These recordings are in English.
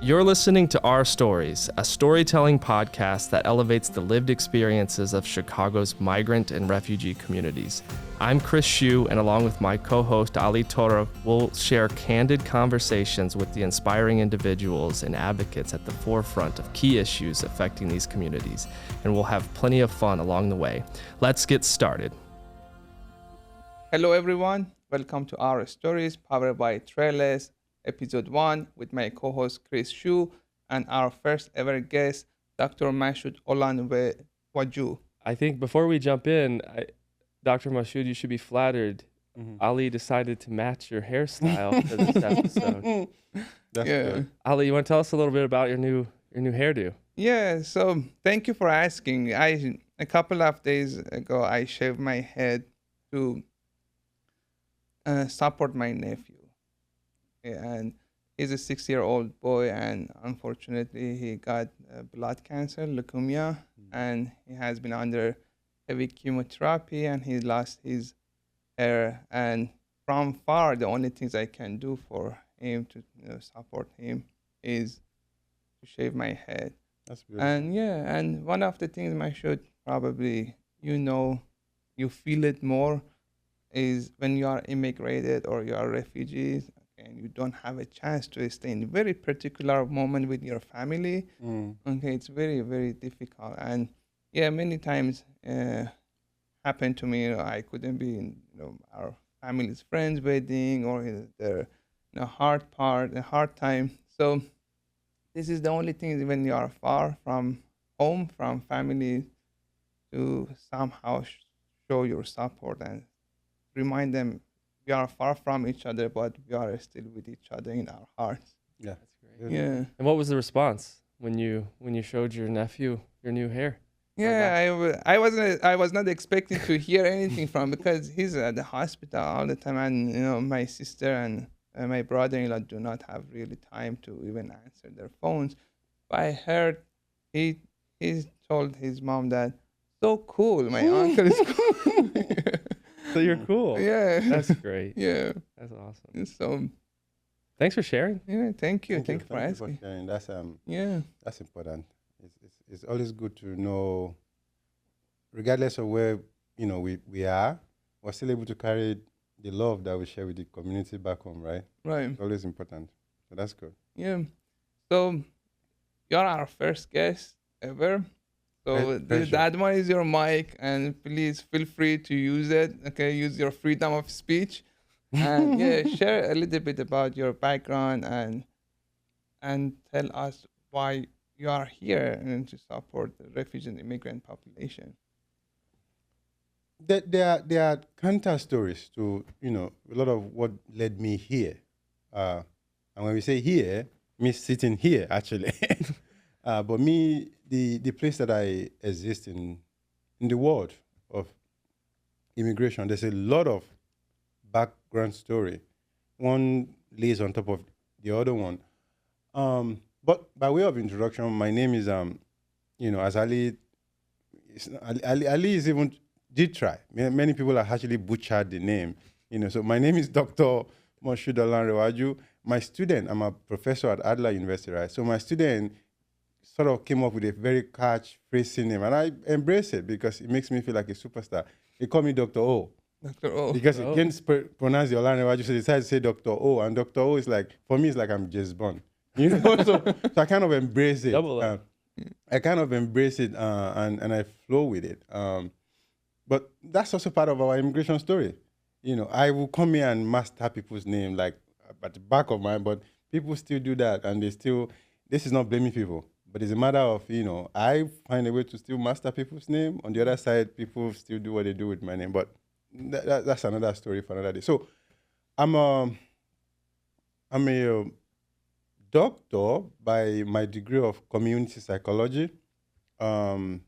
You're listening to Rstories, a storytelling podcast that elevates the lived experiences of Chicago's migrant and refugee communities. I'm Shue, and along with my co-host Ali Tarokh, we'll share candid conversations with the inspiring individuals and advocates at the forefront of key issues affecting these communities, and we'll have plenty of fun along the way. Let's get started. Hello everyone, welcome to Rstories, powered by Trellus, episode 1, with my co-host Shue and our first ever guest, Dr. Moshood Olanrewaju. I think before we jump in, Dr. Moshood, you should be flattered. Ali decided to match your hairstyle for this episode. That's good. Ali, you want to tell us a little bit about your new hairdo? Yeah, so thank you for asking. A couple of days ago, I shaved my head to support my nephew. And he's a 6-year-old boy, and unfortunately he got blood cancer, leukemia, and he has been under heavy chemotherapy, and he lost his hair. And from far, the only things I can do for him to support him is to shave my head. That's beautiful. And one of the things I should probably, you feel it more is when you are immigrated or you are refugees, and you don't have a chance to stay in a very particular moment with your family. Okay, it's very, very difficult. And many times happened to me. I couldn't be in our family's friend's wedding or their hard time. So this is the only thing when you are far from home, from family, to somehow show your support and remind them we are far from each other, but we are still with each other in our hearts. Yeah, that's great. Yeah. And what was the response when you showed your nephew your new hair? Yeah, I was not expecting to hear anything from, because he's at the hospital all the time, and my sister and my brother-in-law do not have really time to even answer their phones. But I heard he told his mom that, so cool, my uncle is cool. So you're cool. Yeah. That's great. Yeah. That's awesome. So thanks for sharing. Yeah, thank you for asking. For sharing. That's important. It's always good to know, regardless of where we are, we're still able to carry the love that we share with the community back home, right? Right. It's always important. So that's good. Yeah. So you're our first guest ever. So that one is your mic, and please feel free to use it. Okay, use your freedom of speech, and share a little bit about your background and tell us why you are here and to support the refugee and immigrant population. There are counter stories to a lot of what led me here, and when we say here, me sitting here actually. But me, the place that I exist in the world of immigration, there's a lot of background story. One lays on top of the other one. But by way of introduction, my name is, as Ali is even did try. Many people have actually butchered the name. So my name is Dr. Moshood Olanrewaju. My student, I'm a professor at Adler University, right? So my student sort of came up with a very catchphrase name, and I embrace it because it makes me feel like a superstar. They call me Dr. O. Dr. O. Because he can't pronounce the Olanrewaju, so they decided to say Dr. O, and Dr. O is like, for me, it's like I'm James Bond. So I kind of embrace it. I kind of embrace it, and I flow with it. But that's also part of our immigration story. I will come here and master people's name, like at the back of my, but people still do that, and this is not blaming people. But it's a matter of, I find a way to still master people's name. On the other side, people still do what they do with my name. But that's another story for another day. So I'm a doctor by my degree of community psychology. I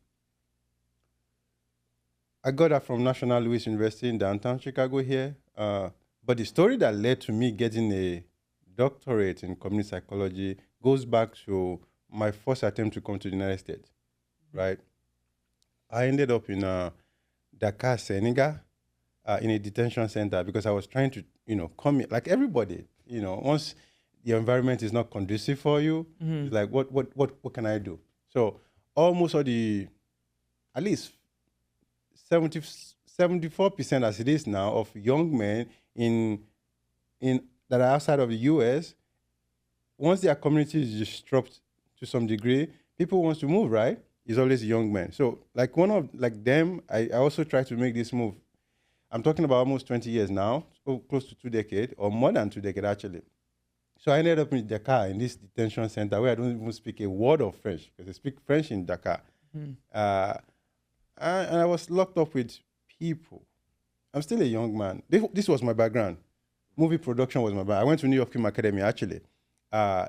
got that from National Louis University in downtown Chicago here. But the story that led to me getting a doctorate in community psychology goes back to my first attempt to come to the United States, right? I ended up in Dakar, Senegal, in a detention center because I was trying to, come here, like everybody, once the environment is not conducive for you. It's like, what can I do? So almost all at least 74% as it is now of young men in that are outside of the US, once their community is disrupted to some degree, people want to move, right? It's always young men. So like one of like them, I also try to make this move. I'm talking about almost 20 years now, so close to 2 decades, or more than 2 decades actually. So I ended up in Dakar in this detention center where I don't even speak a word of French because I speak French in Dakar. And I was locked up with people. I'm still a young man. This was my background. Movie production was my background. I went to New York Film Academy actually. All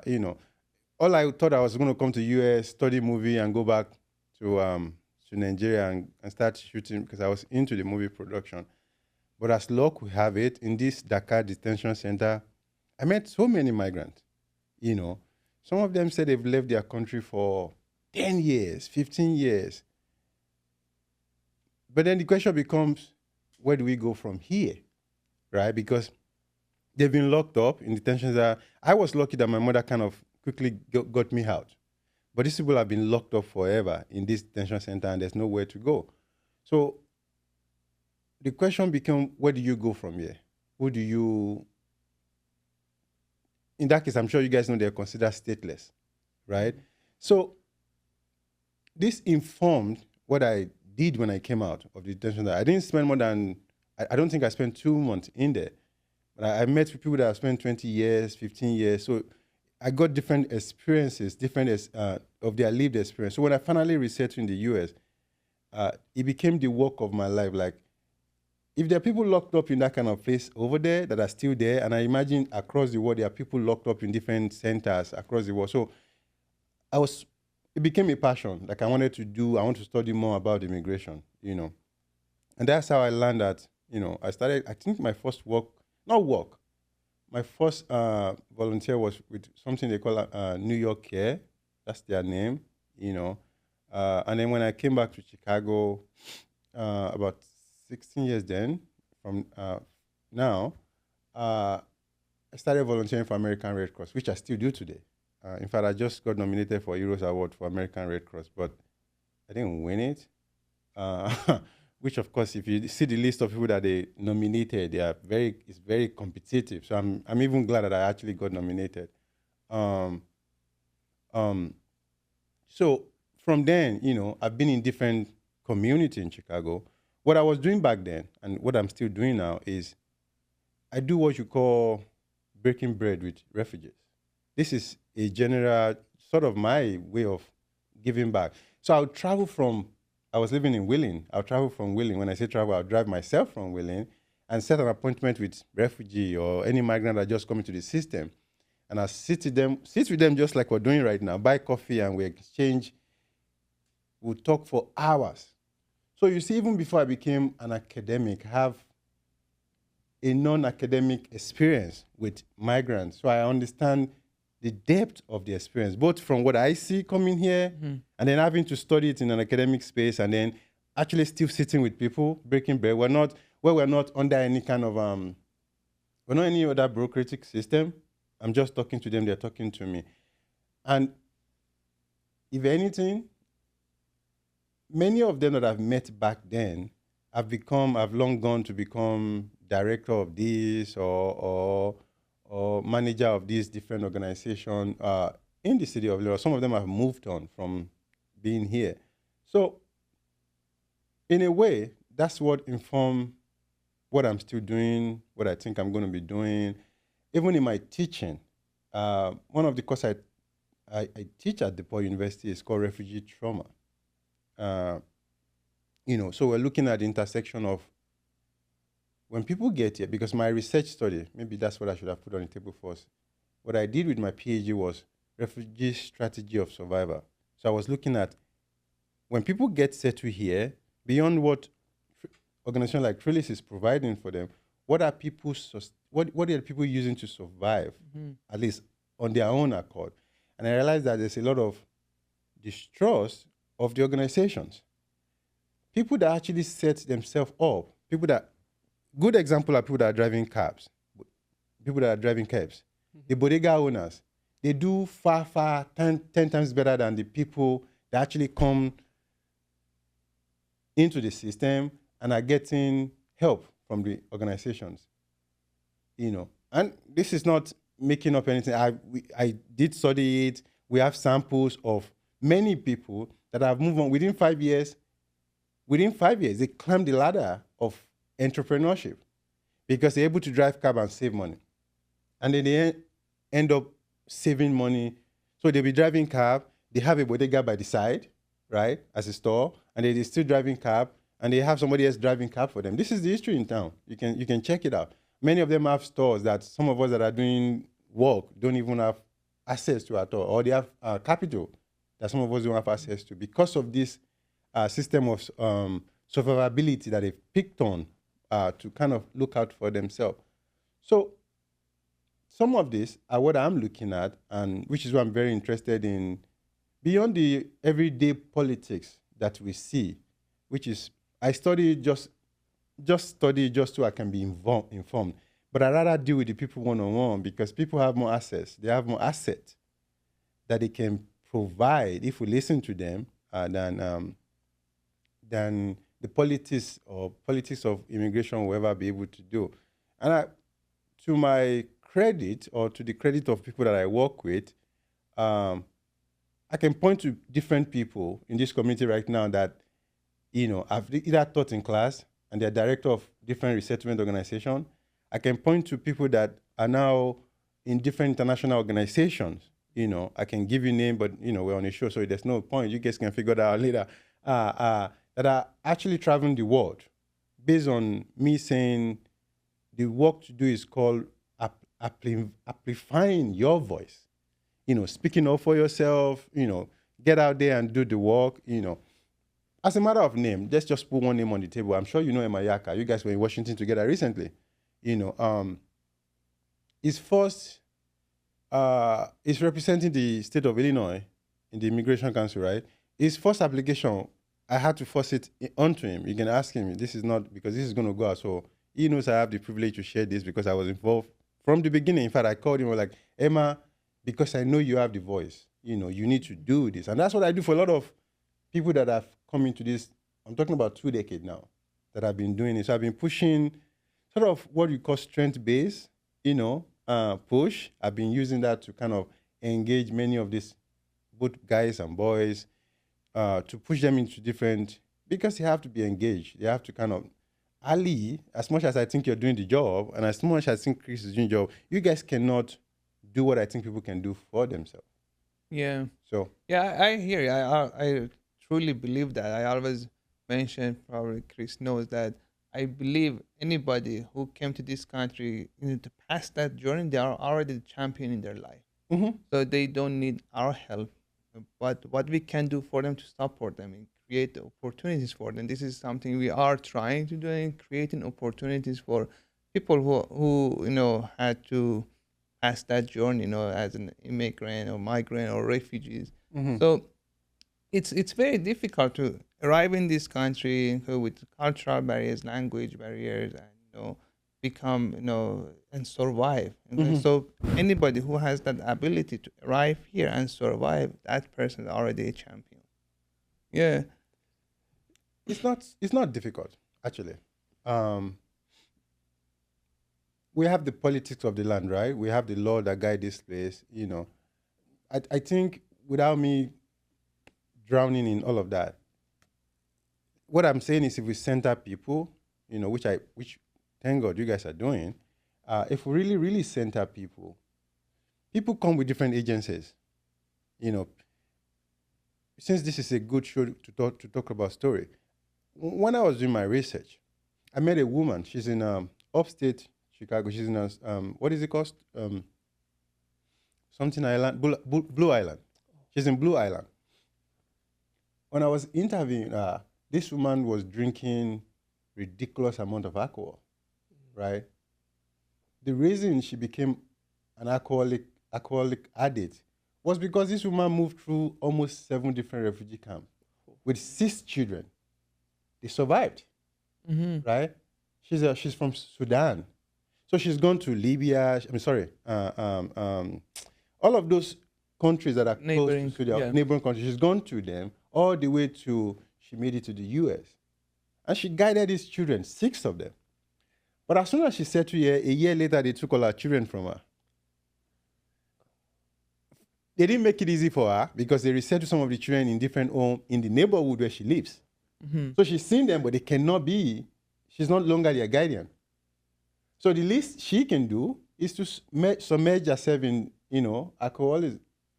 I thought I was going to come to US, study movie, and go back to Nigeria and start shooting because I was into the movie production. But as luck would have it, in this Dakar detention center, I met so many migrants. Some of them said they've left their country for 10 years, 15 years. But then the question becomes, where do we go from here, right? Because they've been locked up in detention centers. I was lucky that my mother kind of quickly got me out. But these people have been locked up forever in this detention center and there's nowhere to go. So the question becomes, where do you go from here? Who do you... In that case, I'm sure you guys know they're considered stateless, right? So this informed what I did when I came out of the detention center. I didn't spend more than... I don't think I spent 2 months in there. But I met with people that have spent 20 years, 15 years. So I got different experiences, of their lived experience. So when I finally resettled in the US, it became the work of my life. Like, if there are people locked up in that kind of place over there that are still there, and I imagine across the world, there are people locked up in different centers across the world. So it became a passion. Like I want to study more about immigration, And that's how I learned that, I think my first my first volunteer was with something they call New York Care. That's their name, And then when I came back to Chicago, about 16 years then, from now, I started volunteering for American Red Cross, which I still do today. In fact, I just got nominated for a Heroes Award for American Red Cross, but I didn't win it. Which, of course, if you see the list of people that they nominated, it's very competitive. So I'm even glad that I actually got nominated. So from then, I've been in different communities in Chicago. What I was doing back then and what I'm still doing now is I do what you call breaking bread with refugees. This is a general sort of my way of giving back. So I was living in Wheeling. I'll travel from Wheeling. When I say travel, I'll drive myself from Wheeling and set an appointment with refugee or any migrant that just come into the system. And I sit with them just like we're doing right now, buy coffee and we exchange. We'll talk for hours. So you see, even before I became an academic, I have a non-academic experience with migrants. So I understand the depth of the experience, both from what I see coming here and then having to study it in an academic space and then actually still sitting with people, breaking bread. We're not under any kind of, we're not any other bureaucratic system. I'm just talking to them, they're talking to me. And if anything, many of them that I've met back then have long gone to become director of this or manager of these different organizations in the city of Lagos. Some of them have moved on from being here. So in a way, that's what informed what I'm still doing, what I think I'm going to be doing. Even in my teaching, one of the courses I teach at DePaul University is called Refugee Trauma. So we're looking at the intersection of when people get here, because my research study, maybe that's what I should have put on the table first. What I did with my PhD was refugee strategy of survival. So I was looking at when people get settled here, beyond what organizations like Trellus is providing for them, what are people using to survive, at least on their own accord? And I realized that there's a lot of distrust of the organizations. People that actually set themselves up, good example are people that are driving cabs, people that are driving cabs. the bodega owners, they do far 10 times better than the people that actually come into the system and are getting help from the organizations. And this is not making up anything. I did study it. We have samples of many people that have moved on within 5 years. Within 5 years, they climbed the ladder of entrepreneurship because they're able to drive cab and save money. And then they end up saving money. So they'll be driving cab, they have a bodega by the side, right, as a store, and they're still driving cab, and they have somebody else driving cab for them. This is the history in town. You can check it out. Many of them have stores that some of us that are doing work don't even have access to at all, or they have capital that some of us don't have access to because of this system of survivability that they've picked on to kind of look out for themselves. So some of this are what I'm looking at, and which is what I'm very interested in, beyond the everyday politics that we see, which is I study just so I can be informed. But I rather deal with the people one-on-one because people have more access. They have more assets that they can provide if we listen to them than the politics of immigration will ever be able to do. And to my credit, or to the credit of people that I work with, I can point to different people in this community right now that, I've either taught in class and they're director of different resettlement organizations. I can point to people that are now in different international organizations. I can give you name, but we're on a show, so there's no point. You guys can figure that out later. That are actually traveling the world, based on me saying the work to do is called amplifying your voice. Speaking up for yourself. Get out there and do the work. As a matter of name, let's just put one name on the table. I'm sure you know Emma Yaka. You guys were in Washington together recently. His first, is representing the state of Illinois in the Immigration Council, right? His first application, I had to force it onto him. You can ask him. This is not, because this is going to go out. So he knows I have the privilege to share this because I was involved from the beginning. In fact, I called him, I was like, Emma, because I know you have the voice, you need to do this. And that's what I do for a lot of people that have come into this. I'm talking about 2 decades now that I've been doing it. So I've been pushing sort of what you call strength-based, push. I've been using that to kind of engage many of these, both guys and boys, to push them into different, because you have to be engaged. You have to kind of, Ali, as much as I think you're doing the job, and as much as I think Chris is doing the job, you guys cannot do what I think people can do for themselves. Yeah. So. Yeah, I hear you. I truly believe that. I always mention, probably Chris knows that, I believe anybody who came to this country to pass that journey, they are already the champion in their life. Mm-hmm. So they don't need our help. But what we can do for them to support them and create opportunities for them. This is something we are trying to do, in creating opportunities for people who had to pass that journey, as an immigrant or migrant or refugees. Mm-hmm. So it's very difficult to arrive in this country with cultural barriers, language barriers, and become and survive. Mm-hmm. So anybody who has that ability to arrive here and survive, that person is already a champion. Yeah. It's not difficult, actually. We have the politics of the land, right? We have the law that guide this place. I think without me drowning in all of that, what I'm saying is, if we center people, which thank God you guys are doing, if we really, really center people come with different agencies. Since this is a good show to talk about story, when I was doing my research, I met a woman. She's in upstate Chicago. She's in what is it called? Something Island, Blue Island. She's in Blue Island. When I was interviewing her, this woman was drinking ridiculous amount of alcohol, right? The reason she became an alcoholic addict was because this woman moved through almost 7 different refugee camps with 6 children. They survived, right? She's from Sudan. So she's gone to Libya. All of those countries that are Neighboring, close to the neighboring countries. She's gone to them all the way to, she made it to the US. And she guided these children, 6 of them. But as soon as she settled here, a year later, they took all her children from her. They didn't make it easy for her because they resettled some of the children in different homes in the neighborhood where she lives. Mm-hmm. So she's seen them, but they cannot be, she's no longer their guardian. So the least she can do is to submerge herself in,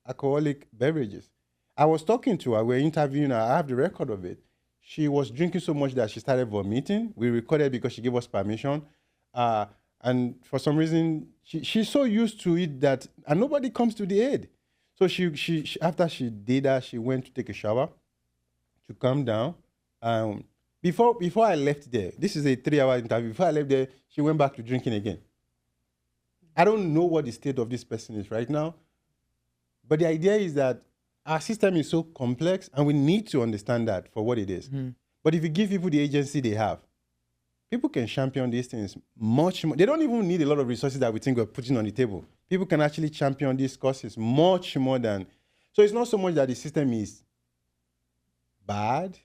alcoholic beverages. I was talking to her, we were interviewing her, I have the record of it. She was drinking so much that she started vomiting. We recorded because she gave us permission. And for some reason, she's so used to it that, and nobody comes to the aid. So she after she did that, she went to take a shower to calm down. Before I left there, this is a 3-hour interview. Before I left there, she went back to drinking again. I don't know what the state of this person is right now, but the idea is that our system is so complex, and we need to understand that for what it is. Mm-hmm. But if you give people the agency they have, people can champion these things much more. They don't even need a lot of resources that we think we're putting on the table. People can actually champion these causes much more than... So it's not so much that the system is bad.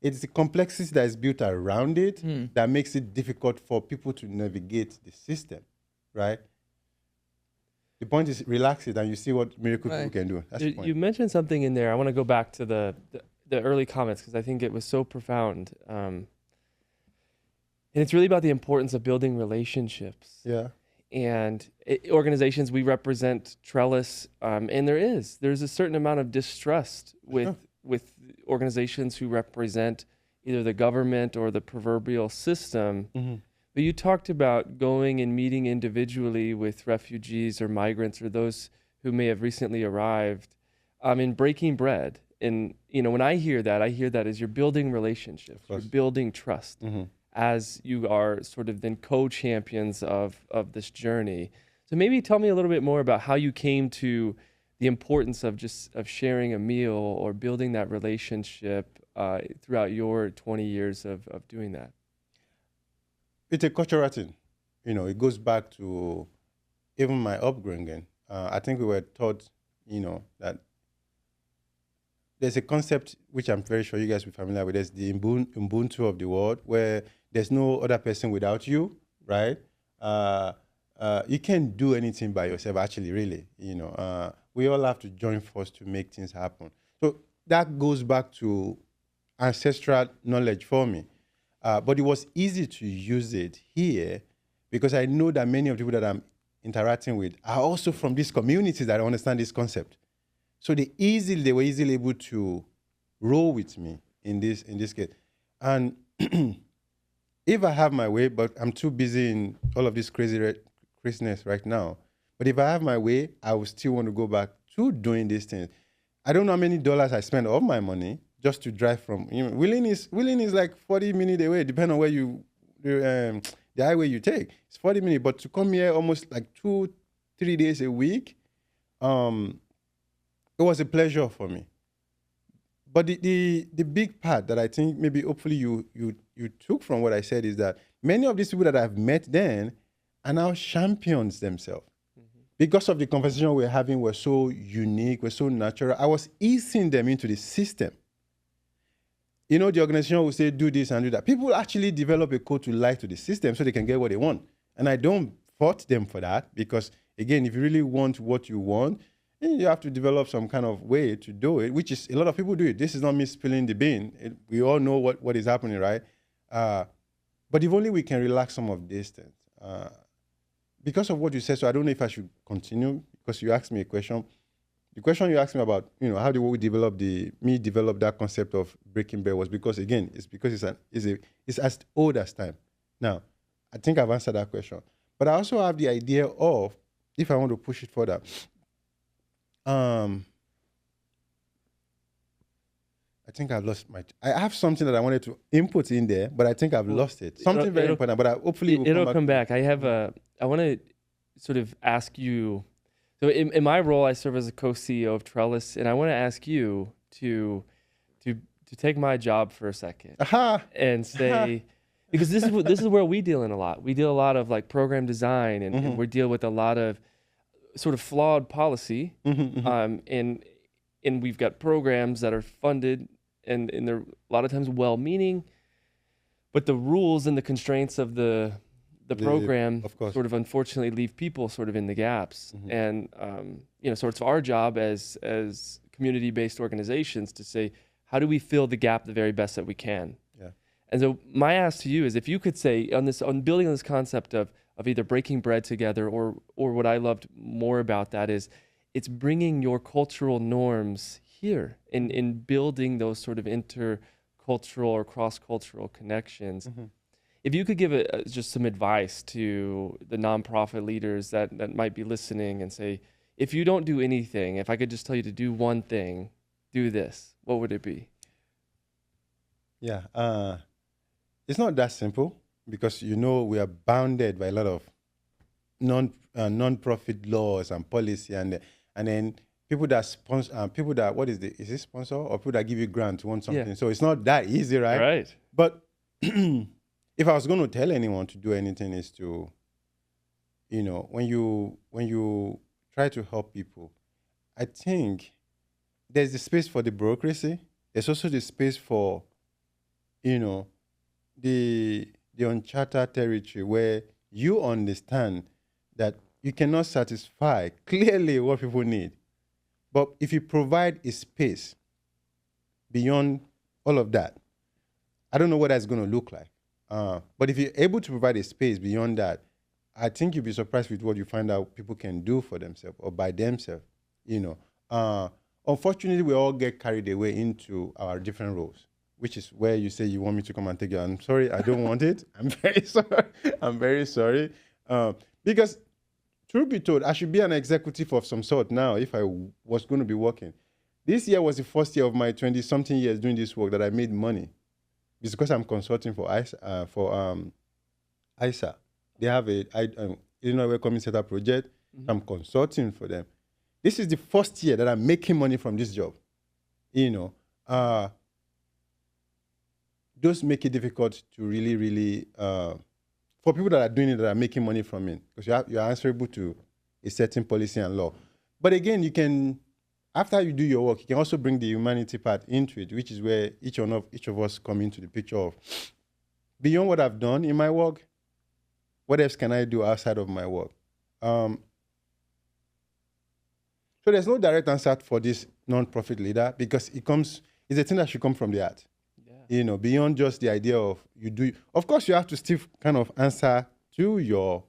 It's the complexity that is built around it that makes it difficult for people to navigate the system, right? The point is relax it and you see what miracle people can do. That's the point. You mentioned something in there. I want to go back to the early comments because I think it was so profound. And it's really about the importance of building relationships. Yeah. And organizations, we represent Trellus, and there's a certain amount of distrust with organizations who represent either the government or the proverbial system. Mm-hmm. But you talked about going and meeting individually with refugees or migrants or those who may have recently arrived, in breaking bread. And when I hear that as you're building relationships, you're building trust. Mm-hmm. As you are sort of then co-champions of this journey. So maybe tell me a little bit more about how you came to the importance of sharing a meal or building that relationship throughout your 20 years of doing that. It's a cultural thing. It goes back to even my upbringing. I think we were taught, that there's a concept which I'm very sure you guys will be familiar with. There's the Ubuntu of the world, where there's no other person without you, right? You can't do anything by yourself, actually, really. We all have to join forces to make things happen. So that goes back to ancestral knowledge for me. But it was easy to use it here because I know that many of the people that I'm interacting with are also from these communities that understand this concept. So they were easily able to roll with me in this case. And if I have my way, but I'm too busy in all of this craziness right now. But if I have my way, I will still want to go back to doing these things. I don't know how many dollars I spend of my money just to drive from. Wheeling is like 40 minutes away, depending on where the highway you take. It's 40 minutes, but to come here almost like 2-3 days a week, it was a pleasure for me. But the big part that I think maybe hopefully you took from what I said is that many of these people that I've met then are now champions themselves. Mm-hmm. Because of the conversation we're having were so unique, were so natural. I was easing them into the system. The organization will say, do this and do that. People actually develop a code to lie to the system so they can get what they want. And I don't fault them for that because, again, if you really want what you want, you have to develop some kind of way to do it, which is a lot of people do it. This is not me spilling the bean. We all know what is happening, right? But if only we can relax some of these things. Because of what you said, so I don't know if I should continue because you asked me a question. The question you asked me about, how do we develop that concept of breaking bread was because, again, it's as old as time. Now, I think I've answered that question. But I also have the idea of, if I want to push it further, I think I've lost I have something that I wanted to input in there, but I think I've lost it. Something very important, but hopefully it'll come back. I want to sort of ask you. So in my role, I serve as a co-CEO of Trellus, and I want to ask you to take my job for a second and say, Because this is where we deal in a lot. We deal a lot of like program design, and we deal with a lot of sort of flawed policy. And we've got programs that are funded, and they're a lot of times well-meaning, but the rules and the constraints of the program sort of unfortunately leave people sort of in the gaps. And so it's our job as community-based organizations to say, how do we fill the gap the very best that we can? And so my ask to you is, if you could say on building on this concept of either breaking bread together, or what I loved more about that is it's bringing your cultural norms here in building those sort of intercultural or cross-cultural connections. If you could give just some advice to the nonprofit leaders that might be listening and say, if you don't do anything, if I could just tell you to do one thing, do this, what would it be? Yeah. It's not that simple, because we are bounded by a lot of non-profit laws and policy, and then people that sponsor, people that is it sponsor, or people that give you grants want something. Yeah. So it's not that easy, right? Right. But if I was going to tell anyone to do anything, is to, when you try to help people, I think there's the space for the bureaucracy. There's also the space for, the uncharted territory where you understand that you cannot satisfy clearly what people need. But if you provide a space beyond all of that, I don't know what that's going to look like. But if you're able to provide a space beyond that, I think you'll be surprised with what you find out people can do for themselves or by themselves. Unfortunately, we all get carried away into our different roles, which is where you say you want me to come and take you. I'm sorry, I don't want it. I'm very sorry. I'm very sorry. Because truth be told, I should be an executive of some sort now if I was going to be working. This year was the first year of my 20-something years doing this work that I made money. It's because I'm consulting for ISA. They have a Illinois Welcoming Center project. I'm consulting for them. This is the first year that I'm making money from this job. Those make it difficult to really, really, for people that are doing it, that are making money from it, because you're answerable to a certain policy and law. But again, you can, after you do your work, you can also bring the humanity part into it, which is where each of us come into the picture of, beyond what I've done in my work, what else can I do outside of my work? So there's no direct answer for this non-profit leader, because it's a thing that should come from the heart. Beyond just the idea of you do. Of course, you have to still kind of answer to your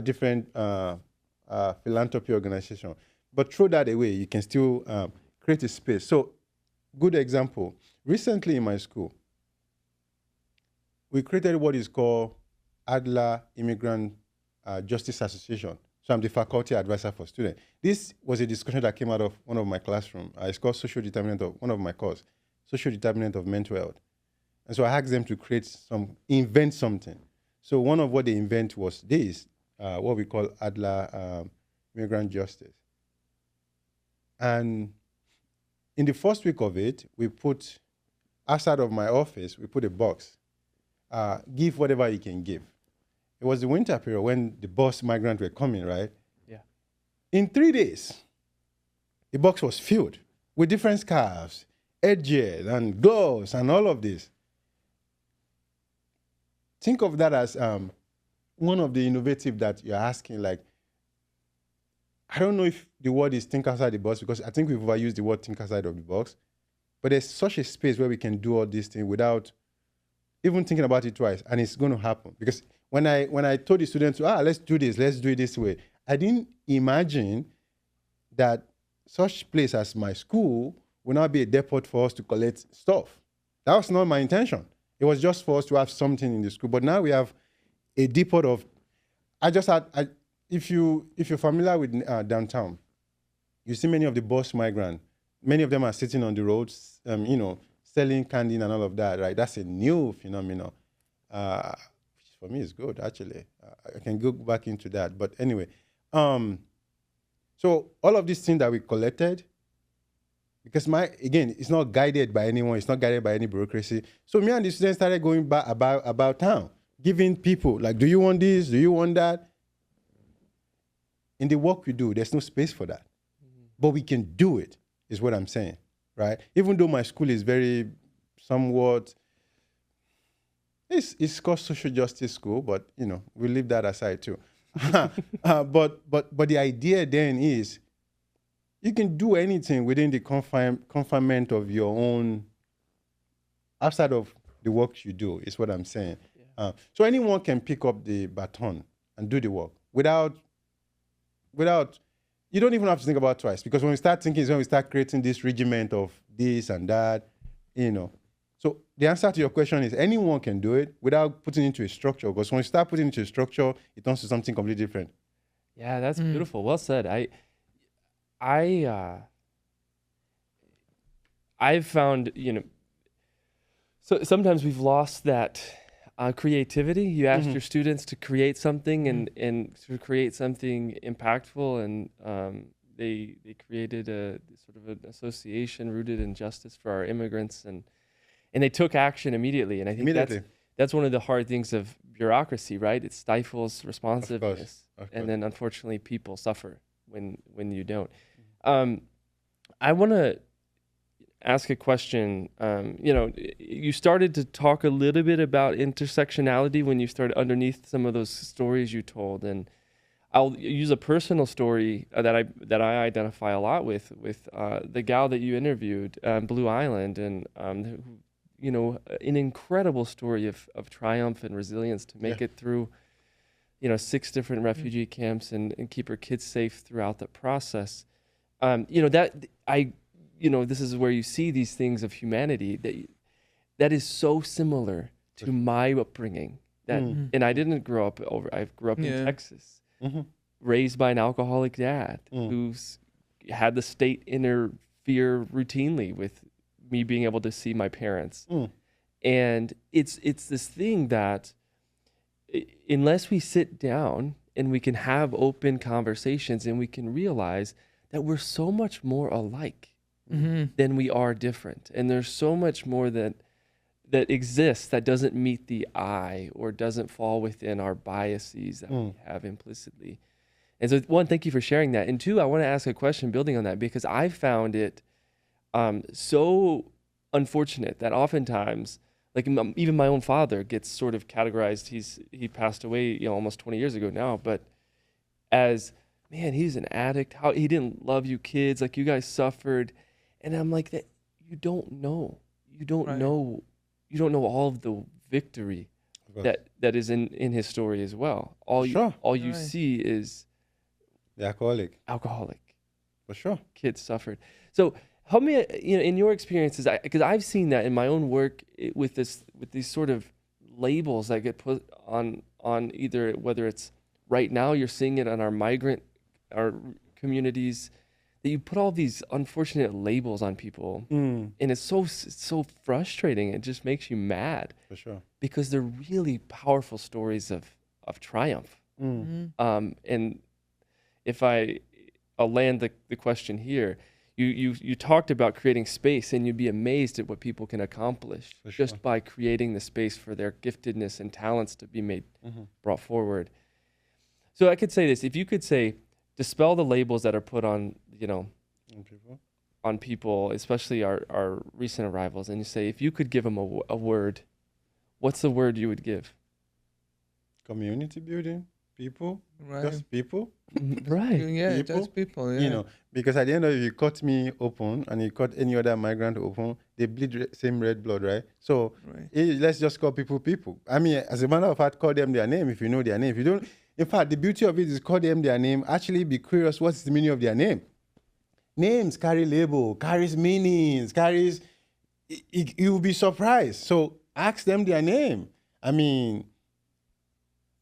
different philanthropy organization, but throw that away, you can still create a space. So, good example. Recently in my school, we created what is called Adler Immigrant Justice Association. So I'm the faculty advisor for students. This was a discussion that came out of one of my classroom. It's called social determinant of one of my course. Social determinant of mental health. And so I asked them to invent something. So one of what they invent was this, what we call Adler Migrant Justice. And in the first week of it, we put, outside of my office, we put a box. Give whatever you can give. It was the winter period when the bus migrants were coming, right? Yeah. In 3 days, the box was filled with different scarves, edges and gloves and all of this. Think of that as one of the innovative that you're asking, like, I don't know if the word is think outside the box, because I think we've overused the word think outside of the box, but there's such a space where we can do all these things without even thinking about it twice, and it's going to happen. Because when I told the students, let's do it this way, I didn't imagine that such place as my school will not be a depot for us to collect stuff. That was not my intention. It was just for us to have something in the school. But now we have a depot of, if you're familiar with downtown, you see many of the bus migrants. Many of them are sitting on the roads, selling candy and all of that, right? That's a new phenomenon. Which for me is good, actually. I can go back into that. But anyway, so all of these things that we collected, Because again, it's not guided by anyone. It's not guided by any bureaucracy. So me and the students started going back about town, giving people like, do you want this? Do you want that? In the work we do, there's no space for that. But we can do it, is what I'm saying, right? Even though my school is very somewhat, it's called social justice school, but we leave that aside too. But the idea then is you can do anything within the confinement of your own, outside of the work you do, is what I'm saying. Yeah. So anyone can pick up the baton and do the work without, you don't even have to think about it twice, because when we start thinking is when we start creating this regiment of this and that, So the answer to your question is anyone can do it without putting it into a structure, because when you start putting it into a structure, it turns to something completely different. Yeah, that's beautiful. Well said. I've found, so sometimes we've lost that creativity. You asked your students to create something and to create something impactful, and they created a sort of an association rooted in justice for our immigrants, and they took action immediately. And I think that's one of the hard things of bureaucracy, right? It stifles responsiveness, of course. And then unfortunately people suffer when you don't. I want to ask a question. You started to talk a little bit about intersectionality when you started underneath some of those stories you told, and I'll use a personal story that I identify a lot with the gal that you interviewed, Blue Island, and an incredible story of triumph and resilience to make it through 6 different refugee camps and keep her kids safe throughout the process. This is where you see these things of humanity that is so similar to my upbringing. And I didn't grow up I grew up in Texas, raised by an alcoholic dad who's had the state interfere routinely with me being able to see my parents. And it's this thing that unless we sit down and we can have open conversations and we can realize that we're so much more alike than we are different. And there's so much more that exists that doesn't meet the eye or doesn't fall within our biases that we have implicitly. And so, one, thank you for sharing that. And 2, I want to ask a question building on that, because I found it so unfortunate that oftentimes, like even my own father gets sort of categorized. He passed away, almost 20 years ago now, but as, man, he's an addict. How he didn't love you kids, like you guys suffered. And I'm like, that you don't know. You don't know. You don't know all of the victory that is in his story as well. All you see is the alcoholic. For sure. Kids suffered. So help me, in your experiences, because I've seen that in my own work with these sort of labels that get put on either, whether it's right now you're seeing it on our communities, that you put all these unfortunate labels on people, and it's so frustrating. It just makes you mad. For sure. Because they're really powerful stories of triumph. And if I'll land the question here, you talked about creating space, and you'd be amazed at what people can accomplish just by creating the space for their giftedness and talents to be brought forward. So I could say this: if you could say, dispel the labels that are put on, on people, especially our recent arrivals, and you say, if you could give them a word, what's the word you would give? Community building, people, Right. just people. Right. Yeah, People, just people. Yeah. Because at the end of it, you cut me open and you cut any other migrant open, they bleed same red blood, right? So let's just call people. I mean, as a matter of fact, call them their name if you know their name. If you don't, in fact, the beauty of it is call them their name. Actually, be curious, what's the meaning of their name? Names carry label, carries meanings, carries. You'll be surprised. So ask them their name. I mean,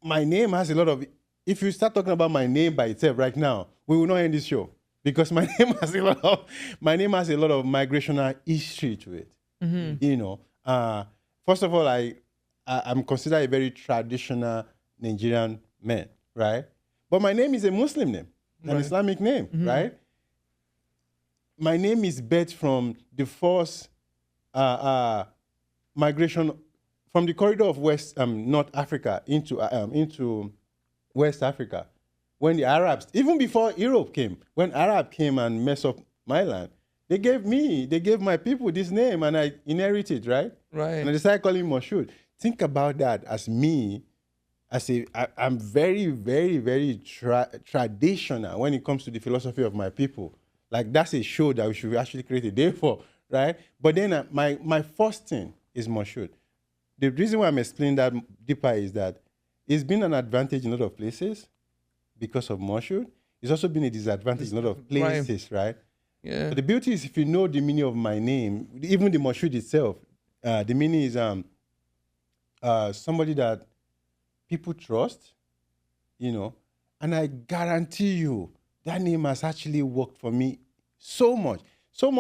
my name has a lot of. If you start talking about my name by itself right now, we will not end this show, because my name has a lot of migrational history to it. First of all, I'm considered a very traditional Nigerian man, right? But my name is a Muslim name, an Islamic name, right? my name is birthed from the forced migration from the corridor of North Africa into West Africa. When the Arabs, even before Europe came, when Arab came and messed up my land, they gave my people this name, and I inherited, right? Right. And I decided to call him Moshood. Think about that as me. I'm very, very, very traditional when it comes to the philosophy of my people. Like, that's a show that we should actually create a day for, right? But then my first thing is Moshood. The reason why I'm explaining that deeper is that it's been an advantage in a lot of places because of Moshood. It's also been a disadvantage in a lot of places, right? Yeah. But the beauty is, if you know the meaning of my name, even the Moshood itself, the meaning is somebody that people trust, and I guarantee you that name has actually worked for me so much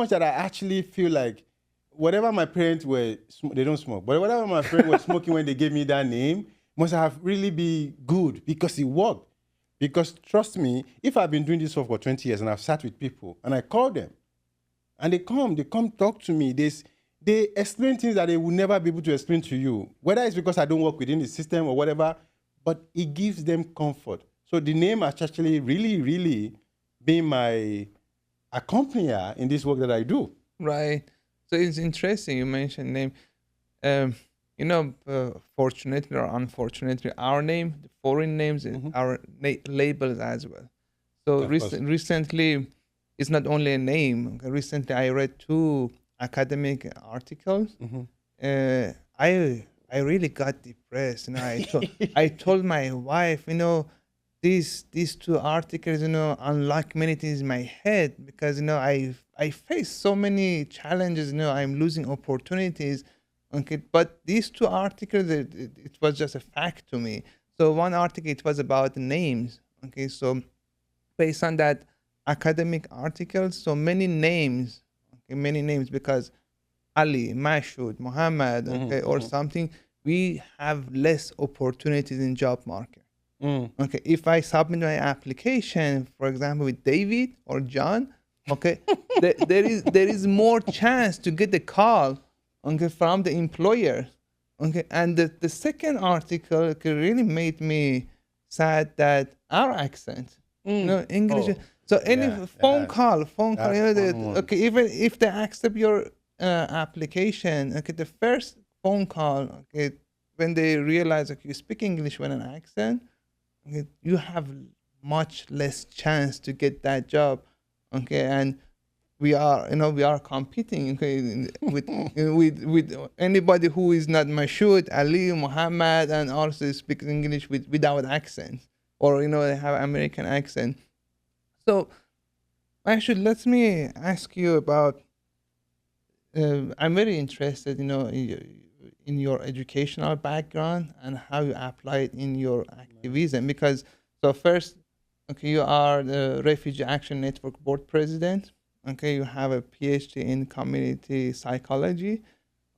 that I actually feel like whatever my parents were, they don't smoke, but whatever my parents were smoking when they gave me that name must have really been good because it worked. Because trust me, if I've been doing this for 20 years and I've sat with people and I call them and they come talk to me, they explain things that they will never be able to explain to you, whether it's because I don't work within the system or whatever, but it gives them comfort. So the name has actually really, really been my accompanier in this work that I do. Right. So it's interesting you mentioned name. Fortunately or unfortunately, our name, the foreign names, are labels as well. So recently, it's not only a name. Recently, I read 2 academic articles. I really got depressed. I told my wife, these 2 articles, unlock many things in my head because I face so many challenges. I'm losing opportunities. Okay, but these 2 articles, it was just a fact to me. So one article, it was about names. Okay, so based on that academic article, so many names because Ali, Moshood, Muhammad, or something, we have less opportunities in job market. Okay, if I submit my application, for example, with David or John, okay, there is more chance to get the call, from the employer. Okay, and the second article really made me sad that our accent, English. So any phone call, okay, even if they accept your application, okay, the first phone call, okay, when they realize, okay, you speak English with an accent, okay, you have much less chance to get that job, okay, and we are competing, okay, with anybody who is not Moshood, Ali, Muhammad, and also speaks English without accent, or they have American accent. So actually, let me ask you about. I'm very interested, in your educational background and how you apply it in your activism. Because so first, okay, you are the Refugee Action Network board president. Okay, you have a PhD in community psychology,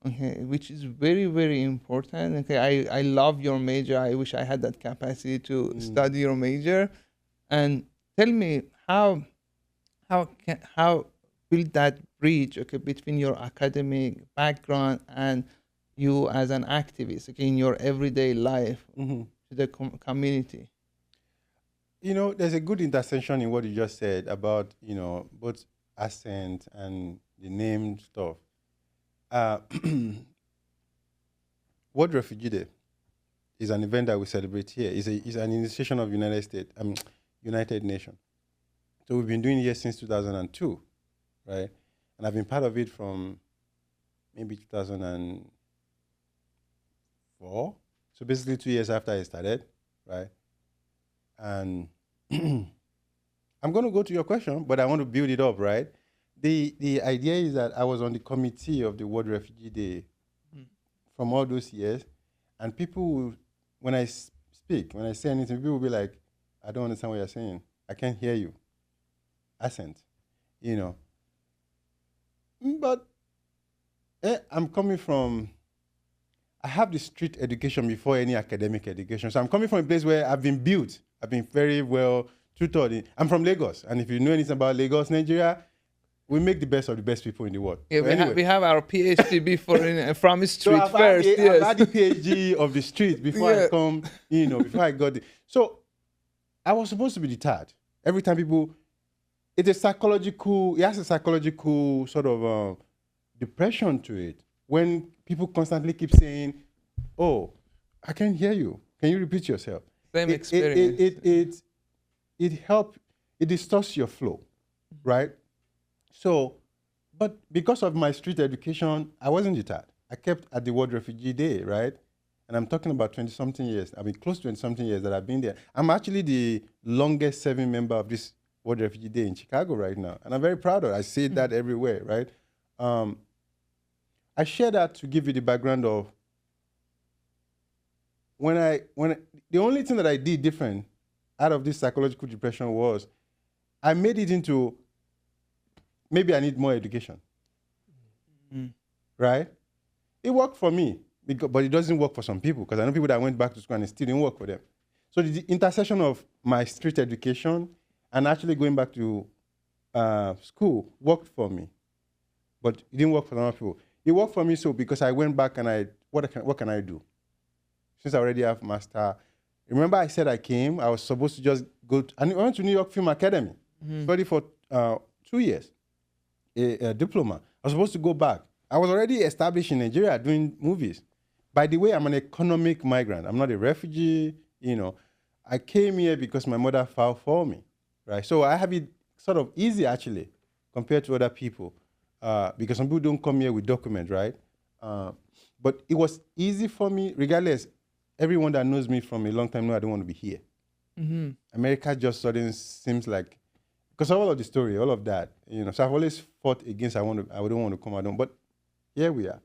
okay, which is very, very important. Okay, I love your major. I wish I had that capacity to study your major. And tell me how build that bridge, okay, between your academic background and you as an activist, okay, in your everyday life to the community. There's a good intersection in what you just said about, both accent and the name stuff. World Refugee Day is an event that we celebrate here. It's an initiation of United Nations. So we've been doing it here since 2002, right? And I've been part of it from maybe 2004. So basically 2 years after I started, right? And I'm going to go to your question, but I want to build it up, right? The idea is that I was on the committee of the World Refugee Day from all those years, and people, when I speak, when I say anything, people will be like, I don't understand what you're saying. I can't hear you. Accent, But I'm coming from, I have the street education before any academic education. So I'm coming from a place where I've been built. I've been very well tutored. I'm from Lagos. And if you know anything about Lagos, Nigeria, we make the best of the best people in the world. Yeah, So we have our PhD before from street so first. I've had the PhD of the street before I come, before I got it. So I was supposed to be deterred. Every time people, it has a psychological sort of depression to it. When people constantly keep saying, oh, I can't hear you. Can you repeat yourself? Same experience. It distorts your flow, right? So, but because of my street education, I wasn't deterred. I kept at the World Refugee Day, right? And I'm talking about 20-something years. I mean, close to 20-something years that I've been there. I'm actually the longest serving member of this World Refugee Day in Chicago right now. And I'm very proud of it. I see that everywhere, right? I share that to give you the background of the only thing that I did different out of this psychological depression was I made it into maybe I need more education, right? It worked for me, but it doesn't work for some people because I know people that went back to school and it still didn't work for them. So the intersection of my street education and actually going back to school worked for me, but it didn't work for some other people. It worked for me because I went back and what can I do? Since I already have master. Remember I said I came, I was supposed to just and I went to New York Film Academy, study for 2 years, a diploma. I was supposed to go back. I was already established in Nigeria doing movies. By the way, I'm an economic migrant. I'm not a refugee, I came here because my mother filed for me, right? So I have it sort of easy actually compared to other people because some people don't come here with documents, right? But it was easy for me regardless. Everyone that knows me from a long time knows I don't want to be here. America just suddenly seems like, because of all of the story, all of that, so I've always fought against, I don't want to come, but here we are.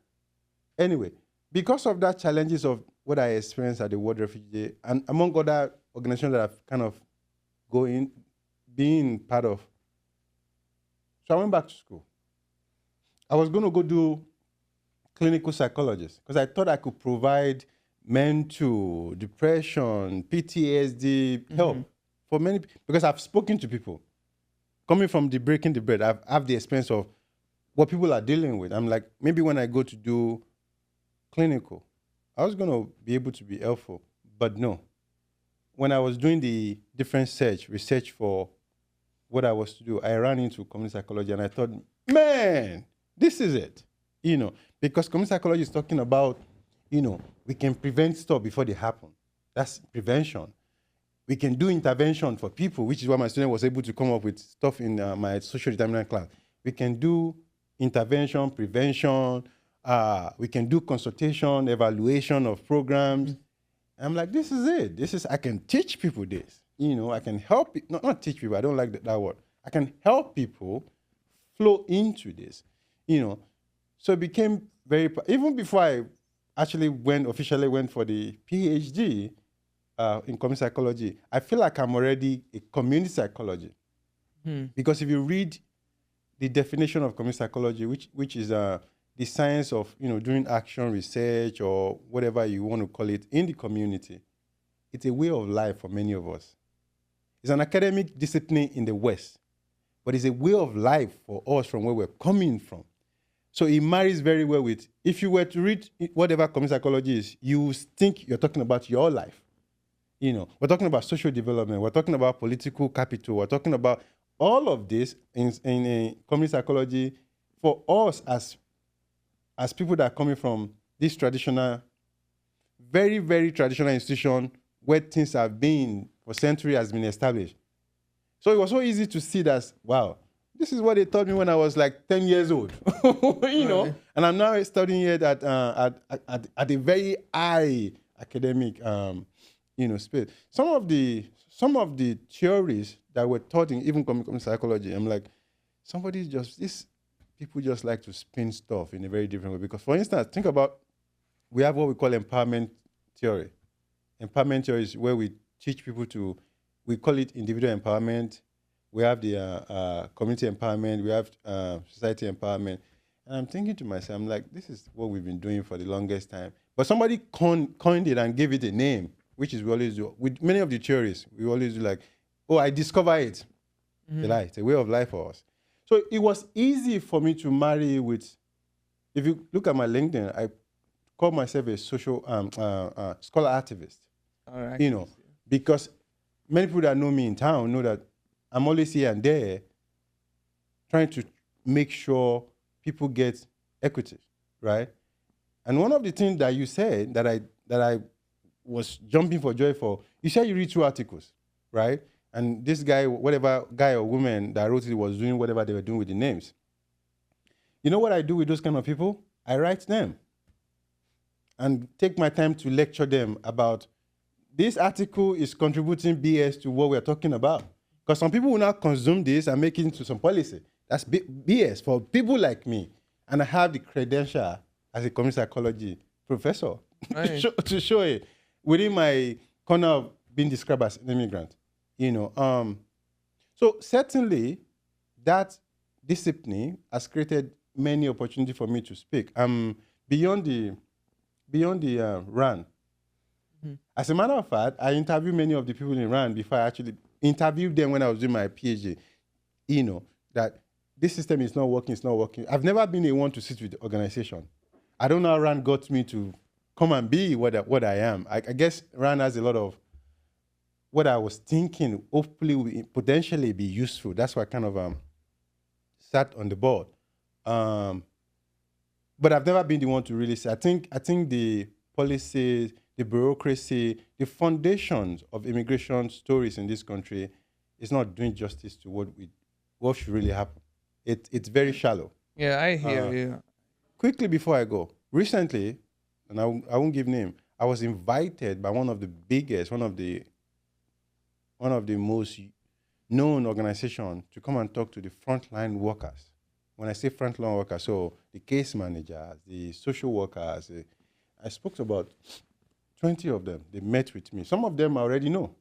Anyway, because of that challenges of what I experienced at the World Refugee Day, and among other organizations that I've kind of being part of, so I went back to school. I was going to go do clinical psychologist because I thought I could provide mental, depression, PTSD help for many, because I've spoken to people. Coming from the breaking the bread, I have the experience of what people are dealing with. I'm like, maybe when I go to do clinical, I was going to be able to be helpful, but no. When I was doing the different research for what I was to do, I ran into community psychology and I thought, man, this is it. Because community psychology is talking about, we can prevent stuff before they happen. That's prevention. We can do intervention for people, which is why my student was able to come up with stuff in my social determinant class. We can do intervention, prevention. We can do consultation, evaluation of programs. I'm like, this is it. I can teach people this. I can help, not teach people, I don't like that word. I can help people flow into this, So it became even before I actually officially went for the PhD in community psychology, I feel like I'm already a community psychologist. Because if you read the definition of community psychology, which is the science of doing action research or whatever you want to call it in the community, it's a way of life for many of us. It's an academic discipline in the West, but it's a way of life for us from where we're coming from. So it marries very well with, if you were to read whatever community psychology is, you think you're talking about your life. We're talking about social development, we're talking about political capital, we're talking about all of this in community psychology for us as people that are coming from this traditional, very, very traditional institution where things have been for centuries has been established. So it was so easy to see that, wow, this is what they taught me when I was like 10 years old, and I'm now studying it at a very high academic, space. Some of the theories that were taught in even community psychology, I'm like, these people just like to spin stuff in a very different way. Because, for instance, think about, we have what we call empowerment theory. Empowerment theory is where we teach people we call it individual empowerment. We have the community empowerment. We have society empowerment. And I'm thinking to myself, I'm like, this is what we've been doing for the longest time. But somebody coined it and gave it a name, which is we always do. With many of the theories, we always do like, oh, I discover it. It's a way of life for us. So it was easy for me to marry with, if you look at my LinkedIn, I call myself a social scholar activist. All right. You know, because many people that know me in town know that I'm always here and there trying to make sure people get equity, right? And one of the things that you said that I was jumping for joy for, you said you read 2 articles, right? And this guy, whatever guy or woman that wrote it was doing whatever they were doing with the names. You know what I do with those kind of people? I write them and take my time to lecture them about this article is contributing BS to what we're talking about. Because some people will not consume this and make it into some policy. That's BS for people like me. And I have the credential as a community psychology professor Right. to show it within my corner of being described as an immigrant. You know, so certainly that discipline has created many opportunities for me to speak. Beyond the RAN. Mm-hmm. As a matter of fact, I interviewed many of the people in RAN before I actually interviewed them when I was doing my PhD. You know, that this system is not working, it's not working. I've never been a one to sit with the organization. I don't know how RAN got me to come and be what I am. I guess RAN has a lot of what I was thinking hopefully will potentially be useful. That's why I kind of sat on the board. But I've never been the one to really say. I think the policies, the bureaucracy, the foundations of immigration stories in this country is not doing justice to what should really happen. It's very shallow. Yeah, I hear you. Quickly before I go, recently, and I won't give name, I was invited by one of the biggest, one of the most known organizations to come and talk to the frontline workers. When I say frontline workers, so the case managers, the social workers, I spoke to about 20 of them. They met with me. Some of them I already know.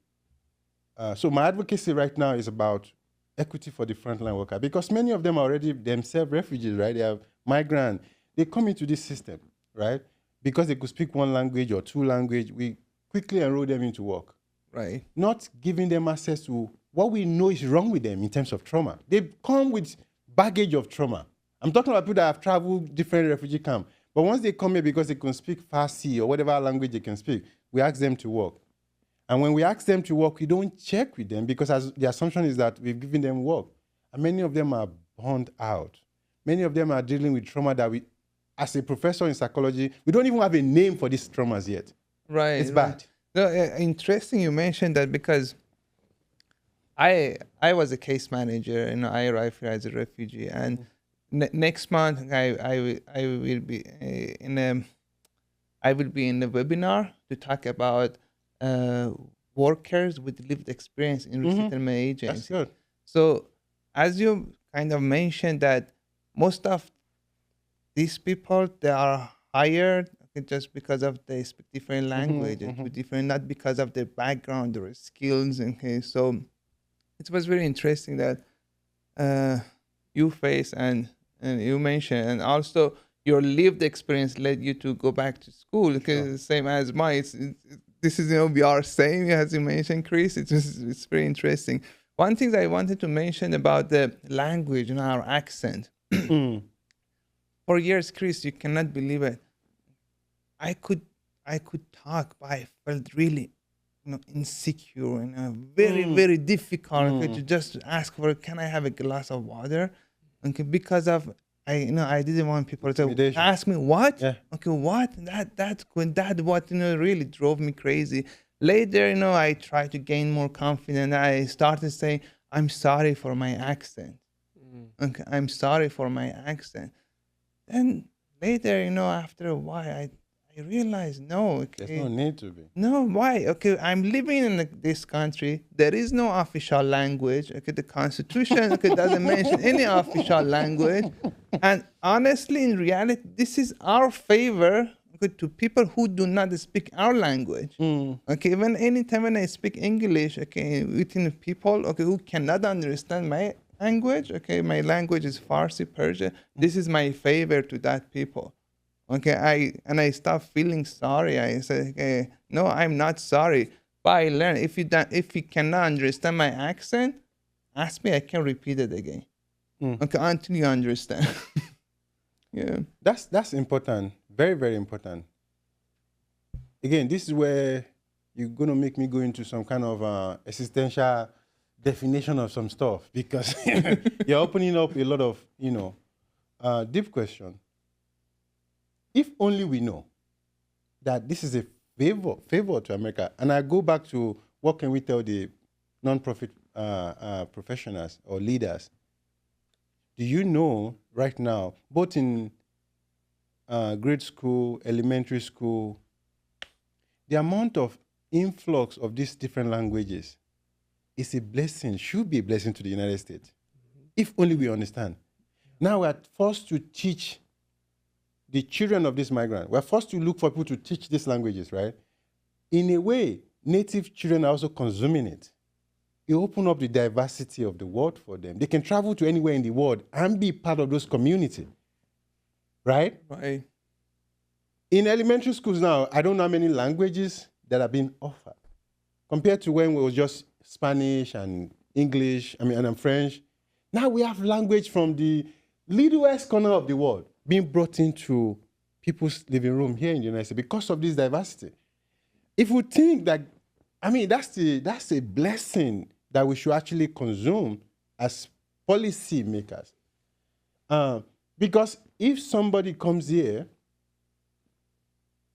So my advocacy right now is about equity for the frontline worker, because many of them are already themselves refugees, right? They are migrants. They come into this system, right? Because they could speak 1 language or 2 languages, we quickly enroll them into work. Right. Not giving them access to what we know is wrong with them in terms of trauma. They come with baggage of trauma. I'm talking about people that have traveled different refugee camps. But once they come here because they can speak Farsi or whatever language they can speak, we ask them to work. And when we ask them to work, we don't check with them because the assumption is that we've given them work. And many of them are burned out. Many of them are dealing with trauma that we, as a professor in psychology, we don't even have a name for these traumas yet. Right. It's bad. No, interesting you mentioned that, because I was a case manager and I arrived here as a refugee, and next month I will be in a webinar to talk about workers with lived experience in resettlement agency. That's good. So as you kind of mentioned that most of these people, they are hired just because of they speak different languages, different, not because of their background or skills. Okay, so it was very interesting that you face and you mentioned, and also your lived experience led you to go back to school, because it's the same as mine. This is, we are same, as you mentioned, Chris. It's very interesting. One thing that I wanted to mention about the language and our accent. For years, Chris, you cannot believe it. I could talk, but I felt really, insecure and very, very difficult to just ask for, can I have a glass of water? Okay, because of I didn't want people to ask me what. Yeah. Okay, what? That's good. That what really drove me crazy. Later, I tried to gain more confidence. I started saying, I'm sorry for my accent. Okay, I'm sorry for my accent. Then later, after a while, I realized, no. Okay, there's no need to be. No, why? Okay, I'm living in this country. There is no official language. Okay, the Constitution doesn't mention any official language. And honestly, in reality, this is our favor to people who do not speak our language. Okay, anytime when I speak English, okay, within people, okay, who cannot understand my language, okay, my language is Farsi, Persian. This is my favor to that people. Okay, I stopped feeling sorry. I said, okay, no, I'm not sorry. But I learned if you cannot understand my accent, ask me, I can repeat it again. Okay, until you understand. Yeah. That's important. Very, very important. Again, this is where you're going to make me go into some kind of existential definition of some stuff, because you're opening up a lot of, deep question. If only we know that this is a favor to America, and I go back to what can we tell the non-profit professionals or leaders? Do you know right now, both in grade school, elementary school, the amount of influx of these different languages is a blessing, should be a blessing to the United States, if only we understand. Now we're forced to teach the children of these migrants. We're forced to look for people to teach these languages, right? In a way, native children are also consuming it. You open up the diversity of the world for them. They can travel to anywhere in the world and be part of those communities, right? Right. In elementary schools now, I don't know how many languages that are being offered compared to when it was just Spanish and English, and French. Now we have language from the littlest corner of the world being brought into people's living room here in the United States because of this diversity. If we think that, that's a blessing that we should actually consume as policy makers. Because if somebody comes here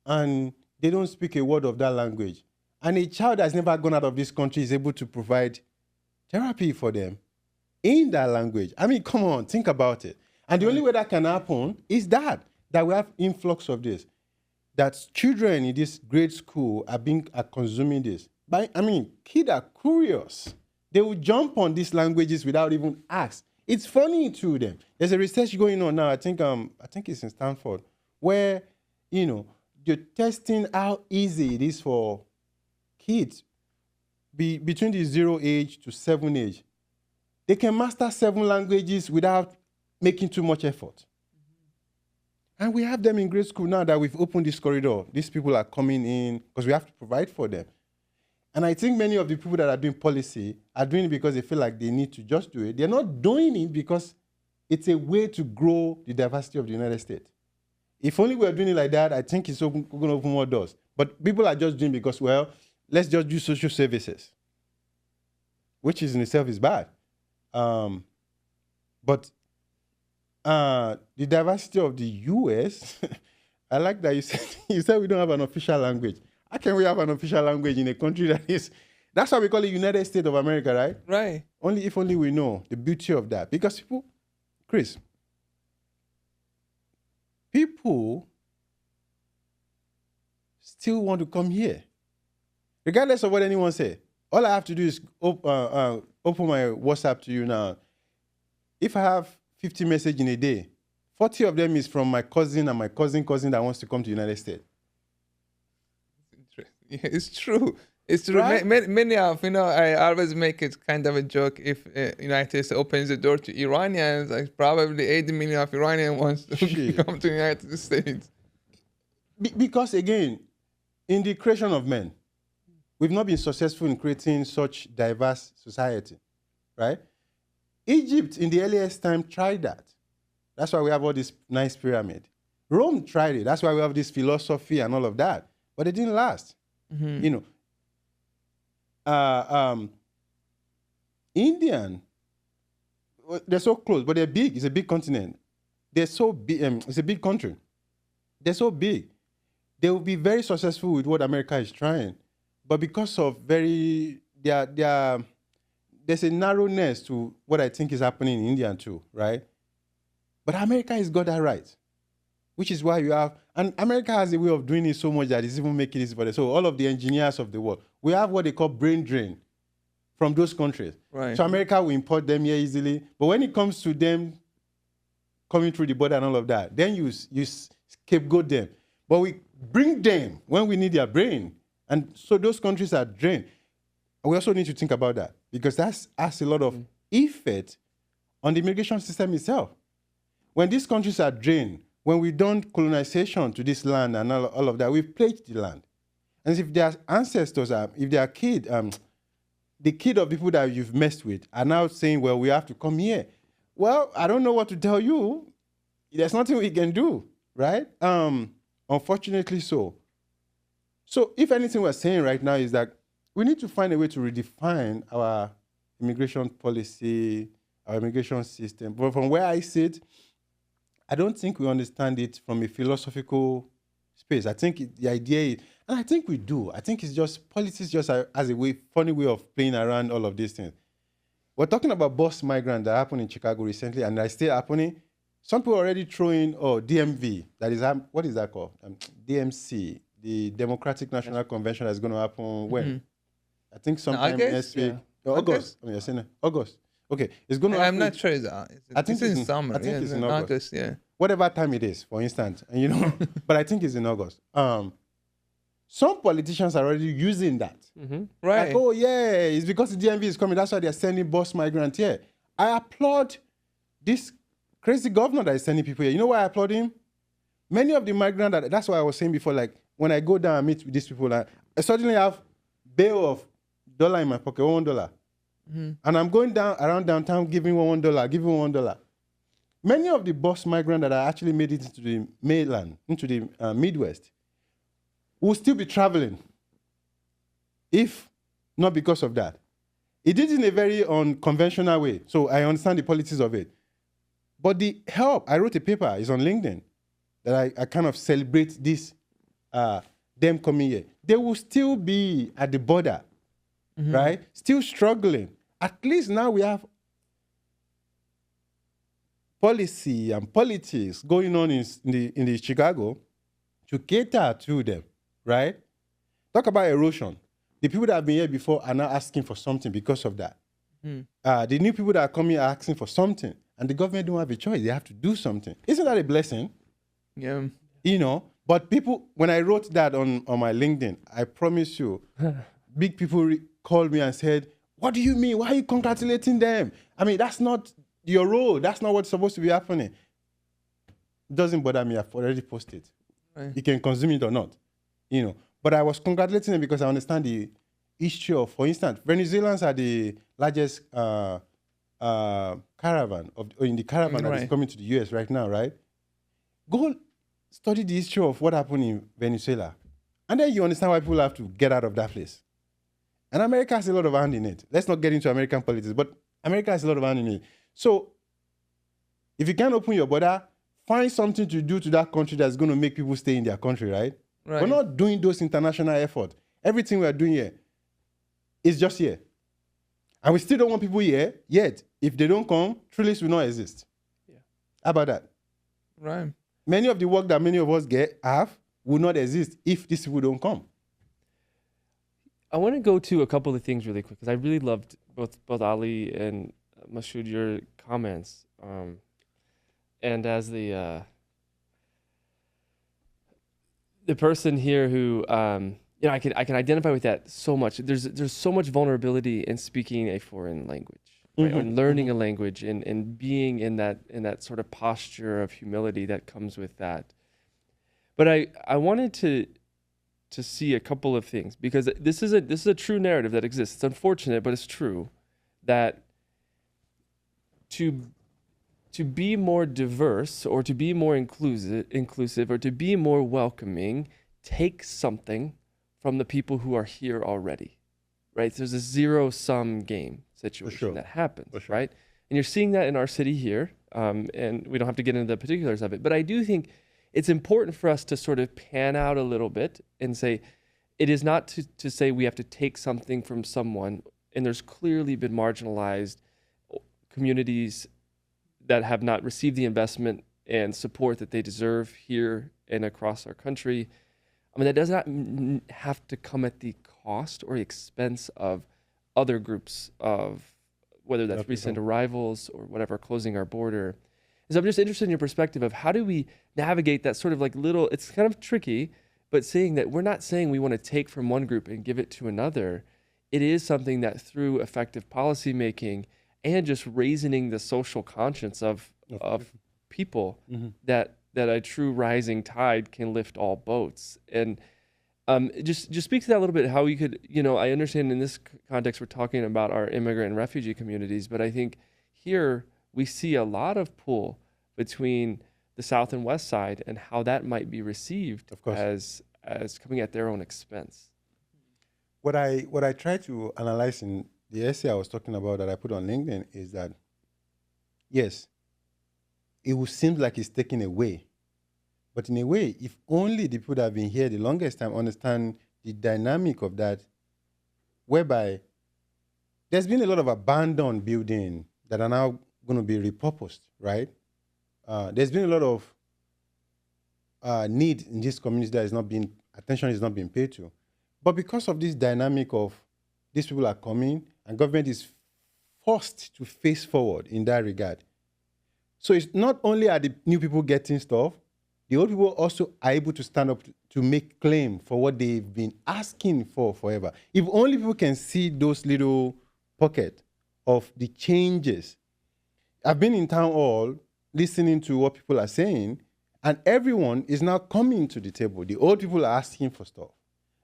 and they don't speak a word of that language, and a child that's never gone out of this country is able to provide therapy for them in that language, come on, think about it. And the only way that can happen is that we have influx of this, that children in this grade school are consuming this. But kids are curious. They will jump on these languages without even ask. It's funny to them. There's a research going on now. I think it's in Stanford, where you're testing how easy it is for kids between the 0 age to 7 age. They can master 7 languages without making too much effort. And we have them in grade school now that we've opened this corridor. These people are coming in because we have to provide for them. And I think many of the people that are doing policy are doing it because they feel like they need to just do it. They're not doing it because it's a way to grow the diversity of the United States. If only we were doing it like that, I think it's going to open more doors. But people are just doing it because, well, let's just do social services, which in itself is bad. But the diversity of the U.S., I like that you said we don't have an official language. How can we have an official language in a country that's why we call it United States of America, right? Right. If only we know the beauty of that. Because people still want to come here. Regardless of what anyone says. All I have to do is open my WhatsApp to you now. If I have 50 messages in a day, 40 of them is from my cousin and my cousin that wants to come to the United States. Yeah, it's true. It's true. Right? Many of, I always make it kind of a joke if United States opens the door to Iranians, like probably 80 million of Iranians wants to come to the United States. Because again, in the creation of men, we've not been successful in creating such diverse society, right? Egypt in the earliest time tried that. That's why we have all this nice pyramid. Rome tried it. That's why we have this philosophy and all of that. But it didn't last. Mm-hmm. Indian, they're so close, but they're big. It's a big continent. They're so big. It's a big country. They're so big. They will be very successful with what America is trying. But because of there's a narrowness to what I think is happening in India too, right? But America has got that right, which is why you have, and America has a way of doing it so much that it's even making it for them. So all of the engineers of the world, we have what they call brain drain from those countries. Right. So America will import them here easily. But when it comes to them coming through the border and all of that, then you scapegoat them. But we bring them when we need their brain. And so those countries are drained. We also need to think about that because that has a lot of effect on the immigration system itself. When these countries are drained, when we've done colonization to this land and all of that, we've pledged the land. And if their ancestors if their kid, the kid of people that you've messed with are now saying, well, we have to come here. Well, I don't know what to tell you. There's nothing we can do, right? Unfortunately so. So if anything we're saying right now is that we need to find a way to redefine our immigration policy, our immigration system. But from where I sit, I don't think we understand it from a philosophical space. I think the idea is, and I think we do. I think it's just politics just as a funny way of playing around all of these things. We're talking about bus migrant that happened in Chicago recently, and that's still happening. Some people are already throwing, DMV, that is, what is that called? DMC, the Democratic National Convention that's going to happen when? Mm-hmm. I think sometime next week. Yeah. August. I mean, you're saying August. Okay, it's going to happen. I'm not sure. I think it's in summer. I think it's in August, yeah. Whatever time it is, for instance, but I think it's in August. Some politicians are already using that. Mm-hmm. Right. Like, oh, yeah, it's because the DMV is coming. That's why they're sending bus migrants here. I applaud this crazy governor that is sending people here. You know why I applaud him? Many of the migrants, that's what I was saying before, like, when I go down and meet with these people, I suddenly have bail of $1 in my pocket, $1. Mm-hmm. And I'm going around downtown giving $1. Many of the bus migrants that are actually made it into the mainland, into the Midwest, will still be traveling if not because of that. It did in a very unconventional way, so I understand the politics of it. But the help, I wrote a paper, it's on LinkedIn, that I kind of celebrate this, them coming here. They will still be at the border, mm-hmm. right? Still struggling. At least now we have policy and politics going on in the Chicago to cater to them, right? Talk about erosion. The people that have been here before are now asking for something because of that. Mm. The new people that are coming are asking for something, and the government don't have a choice. They have to do something. Isn't that a blessing? Yeah. But people, when I wrote that on my LinkedIn, I promise you, big people called me and said, what do you mean? Why are you congratulating them? I mean, that's not your role. That's not what's supposed to be happening. It doesn't bother me. I've already posted. Right. You can consume it or not, But I was congratulating them because I understand the history of, for instance, Venezuelans are the largest caravan in the caravan that is coming to the US right now, right? Go study the history of what happened in Venezuela, and then you understand why people have to get out of that place. And America has a lot of hand in it. Let's not get into American politics, but America has a lot of hand in it. So if you can't open your border, find something to do to that country that's going to make people stay in their country, right? We're not doing those international efforts. Everything we're doing here is just here. And we still don't want people here yet. If they don't come, Trellus will not exist. Yeah. How about that? Right. Many of the work that many of us have will not exist if these people don't come. I want to go to a couple of things really quick because I really loved both Ali and Moshood, your comments. And as the person here who I can identify with that so much. There's so much vulnerability in speaking a foreign language, right? Mm-hmm. And learning a language and being in that sort of posture of humility that comes with that. But I wanted to see a couple of things because this is a true narrative that exists. It's unfortunate, but it's true that to be more diverse or to be more inclusive or to be more welcoming takes something from the people who are here already, right? There's a zero-sum game situation that happens, right? And you're seeing that in our city here, and we don't have to get into the particulars of it, but I do think it's important for us to sort of pan out a little bit and say, it is not to say we have to take something from someone, and there's clearly been marginalized communities that have not received the investment and support that they deserve here and across our country. I mean, that does not have to come at the cost or expense of other groups of, whether that's recent arrivals or whatever, closing our border. And so I'm just interested in your perspective of how do we navigate that sort of like little, it's kind of tricky, but saying that we're not saying we want to take from one group and give it to another. It is something that through effective policy making and just raising the social conscience of people, mm-hmm. that a true rising tide can lift all boats. And just speak to that a little bit, how we could, I understand in this context we're talking about our immigrant and refugee communities, but I think here we see a lot of pull between the South and West side and how that might be received as coming at their own expense. What I try to analyze in the essay I was talking about that I put on LinkedIn is that, yes, it will seem like it's taken away. But in a way, if only the people that have been here the longest time understand the dynamic of that, whereby there's been a lot of abandoned buildings that are now going to be repurposed, right? There's been a lot of need in this community that attention is not being paid to. But because of this dynamic of these people are coming and government is forced to face forward in that regard. So it's not only are the new people getting stuff, the old people also are able to stand up to make claim for what they've been asking for forever. If only people can see those little pockets of the changes. I've been in town hall listening to what people are saying, and everyone is now coming to the table. The old people are asking for stuff.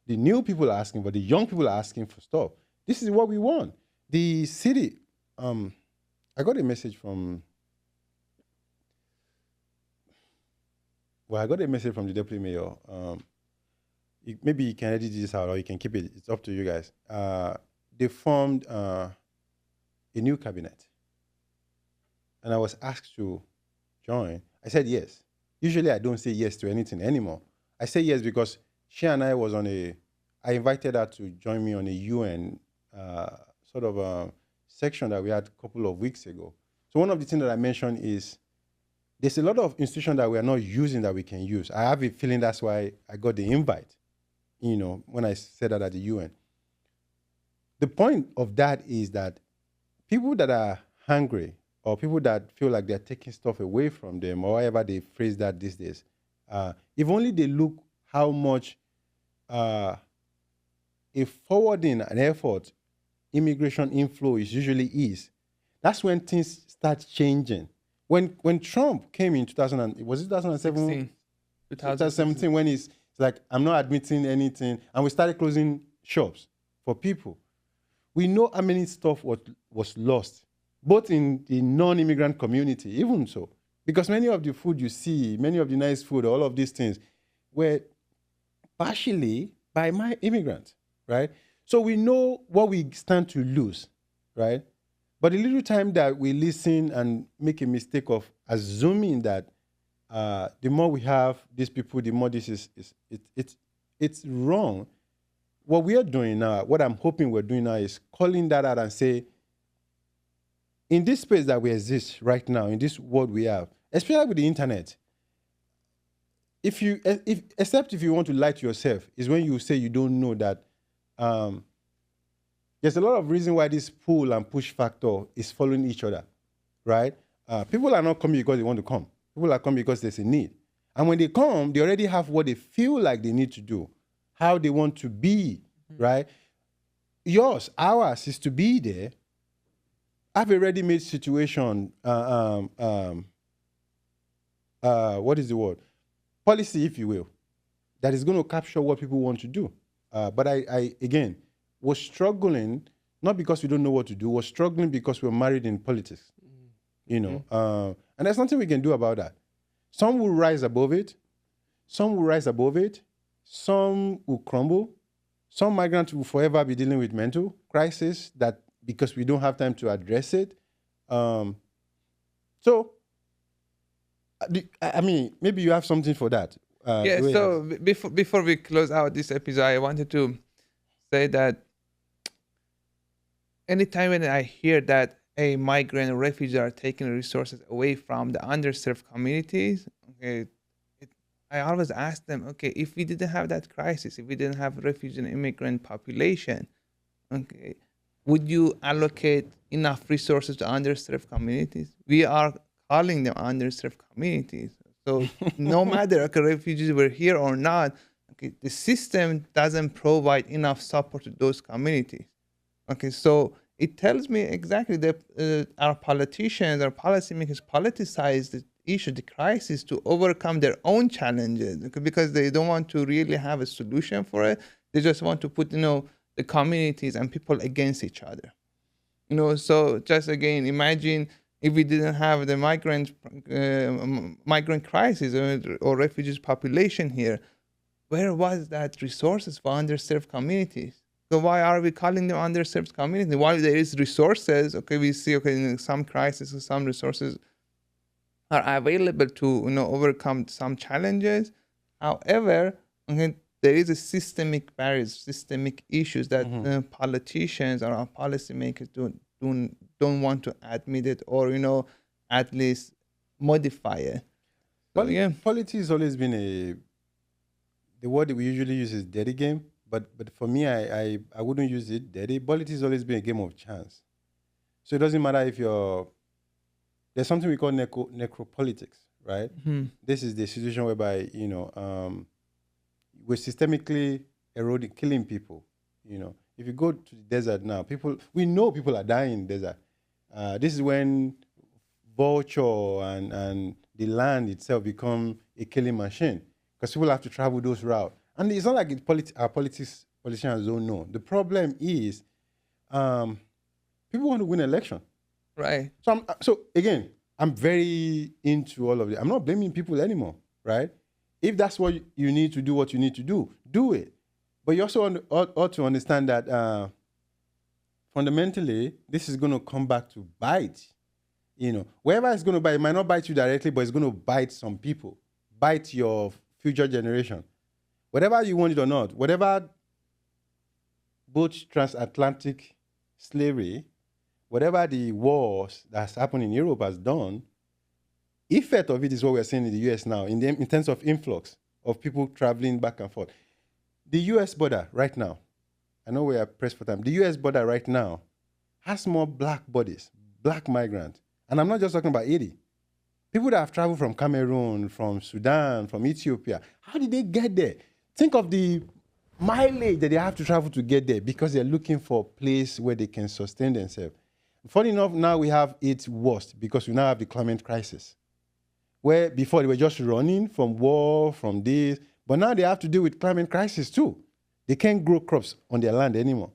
The new people are asking, but the young people are asking for stuff. This is what we want. The city, I got a message from the deputy mayor. Maybe you can edit this out or you can keep it. It's up to you guys. They formed a new cabinet. And I was asked to join. I said yes. Usually I don't say yes to anything anymore. I say yes because she and I was I invited her to join me on a UN section that we had a couple of weeks ago. So one of the things that I mentioned is there's a lot of institutions that we are not using that we can use. I have a feeling that's why I got the invite, when I said that at the UN. The point of that is that people that are hungry or people that feel like they're taking stuff away from them or however they phrase that these days, if only they look how much a forwarding an effort immigration inflow usually is, that's when things start changing. When Trump came in 2017, when it's like, I'm not admitting anything, and we started closing shops for people, we know how many stuff was lost, both in the non-immigrant community, even so. Because many of the food you see, many of the nice food, all of these things, were partially by my immigrants, right? So we know what we stand to lose, right? But the little time that we listen and make a mistake of assuming that the more we have these people, the more this it's wrong. What we are doing now, what I'm hoping we're doing now is calling that out and say, in this space that we exist right now, in this world we have, especially with the internet, except if you want to lie to yourself, is when you say you don't know that there's a lot of reason why this pull and push factor is following each other, right? People are not coming because they want to come. People are coming because there's a need. And when they come, they already have what they feel like they need to do, how they want to be, right? Ours is to be there, have a ready-made situation, what is the word? Policy, if you will, that is going to capture what people want to do. But I again, was struggling, not because we don't know what to do, we're struggling because we're married in politics, and there's nothing we can do about that. Some will rise above it, some will crumble, some migrants will forever be dealing with mental crisis that because we don't have time to address it. Maybe you have something for that. So before we close out this episode, I wanted to say that anytime when I hear that a migrant or refugee are taking resources away from the underserved communities, okay, I always ask them, okay, if we didn't have that crisis, if we didn't have refugee and immigrant population, okay, would you allocate enough resources to underserved communities? We are calling them underserved communities. So no matter if refugees were here or not, okay, the system doesn't provide enough support to those communities. Okay, so it tells me exactly that our politicians, our policymakers politicize the issue, the crisis, to overcome their own challenges, okay, because they don't want to really have a solution for it. They just want to put, the communities and people against each other. So just again, imagine, If we didn't have the migrant crisis or refugees population here, where was that resources for underserved communities? So why are we calling them underserved community? While there is resources, okay, we see, okay, in some crises, some resources are available to overcome some challenges. However, okay, there is a systemic barriers, systemic issues that politicians or our policymakers don't want to admit it or at least modify it. So, yeah, Politics has always been the word that we usually use is dirty game, but for me, I wouldn't use it dirty. Politics has always been a game of chance. So it doesn't matter if there's something we call necropolitics, right? This is the situation whereby, we're systemically killing people. If you go to the desert now, we know people are dying in the desert. This is when vulture and the land itself become a killing machine because people have to travel those routes. And it's not like our politicians don't know. The problem is people want to win an election. right. So again, I'm very into all of it. I'm not blaming people anymore, right? If that's what you need to do, what you need to do it. But you also ought to understand that fundamentally, this is going to come back to bite. Wherever it's going to bite, it might not bite you directly, but it's going to bite some people, bite your future generation. Whatever you want it or not, whatever both transatlantic slavery, whatever the wars that's happened in Europe has done, effect of it is what we're seeing in the US now, in terms of influx of people traveling back and forth. The US border right now, I know we are pressed for time, the US border right now has more black bodies, black migrants. And I'm not just talking about 80. People that have traveled from Cameroon, from Sudan, from Ethiopia, how did they get there? Think of the mileage that they have to travel to get there because they're looking for a place where they can sustain themselves. Funny enough, now we have it worse because we now have the climate crisis, where before they were just running from war, from this, but now they have to deal with climate crisis too. They can't grow crops on their land anymore.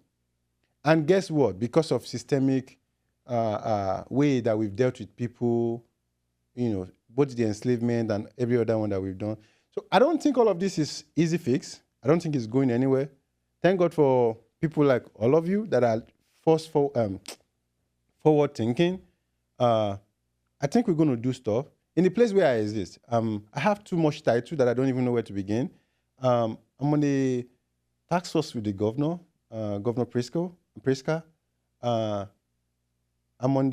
And guess what? Because of systemic way that we've dealt with people, both the enslavement and every other one that we've done. So I don't think all of this is easy fix. I don't think it's going anywhere. Thank God for people like all of you that are forward thinking. I think we're going to do stuff. In the place where I exist, I have too much title that I don't even know where to begin. I'm on the task force with the governor, Governor Priska. I'm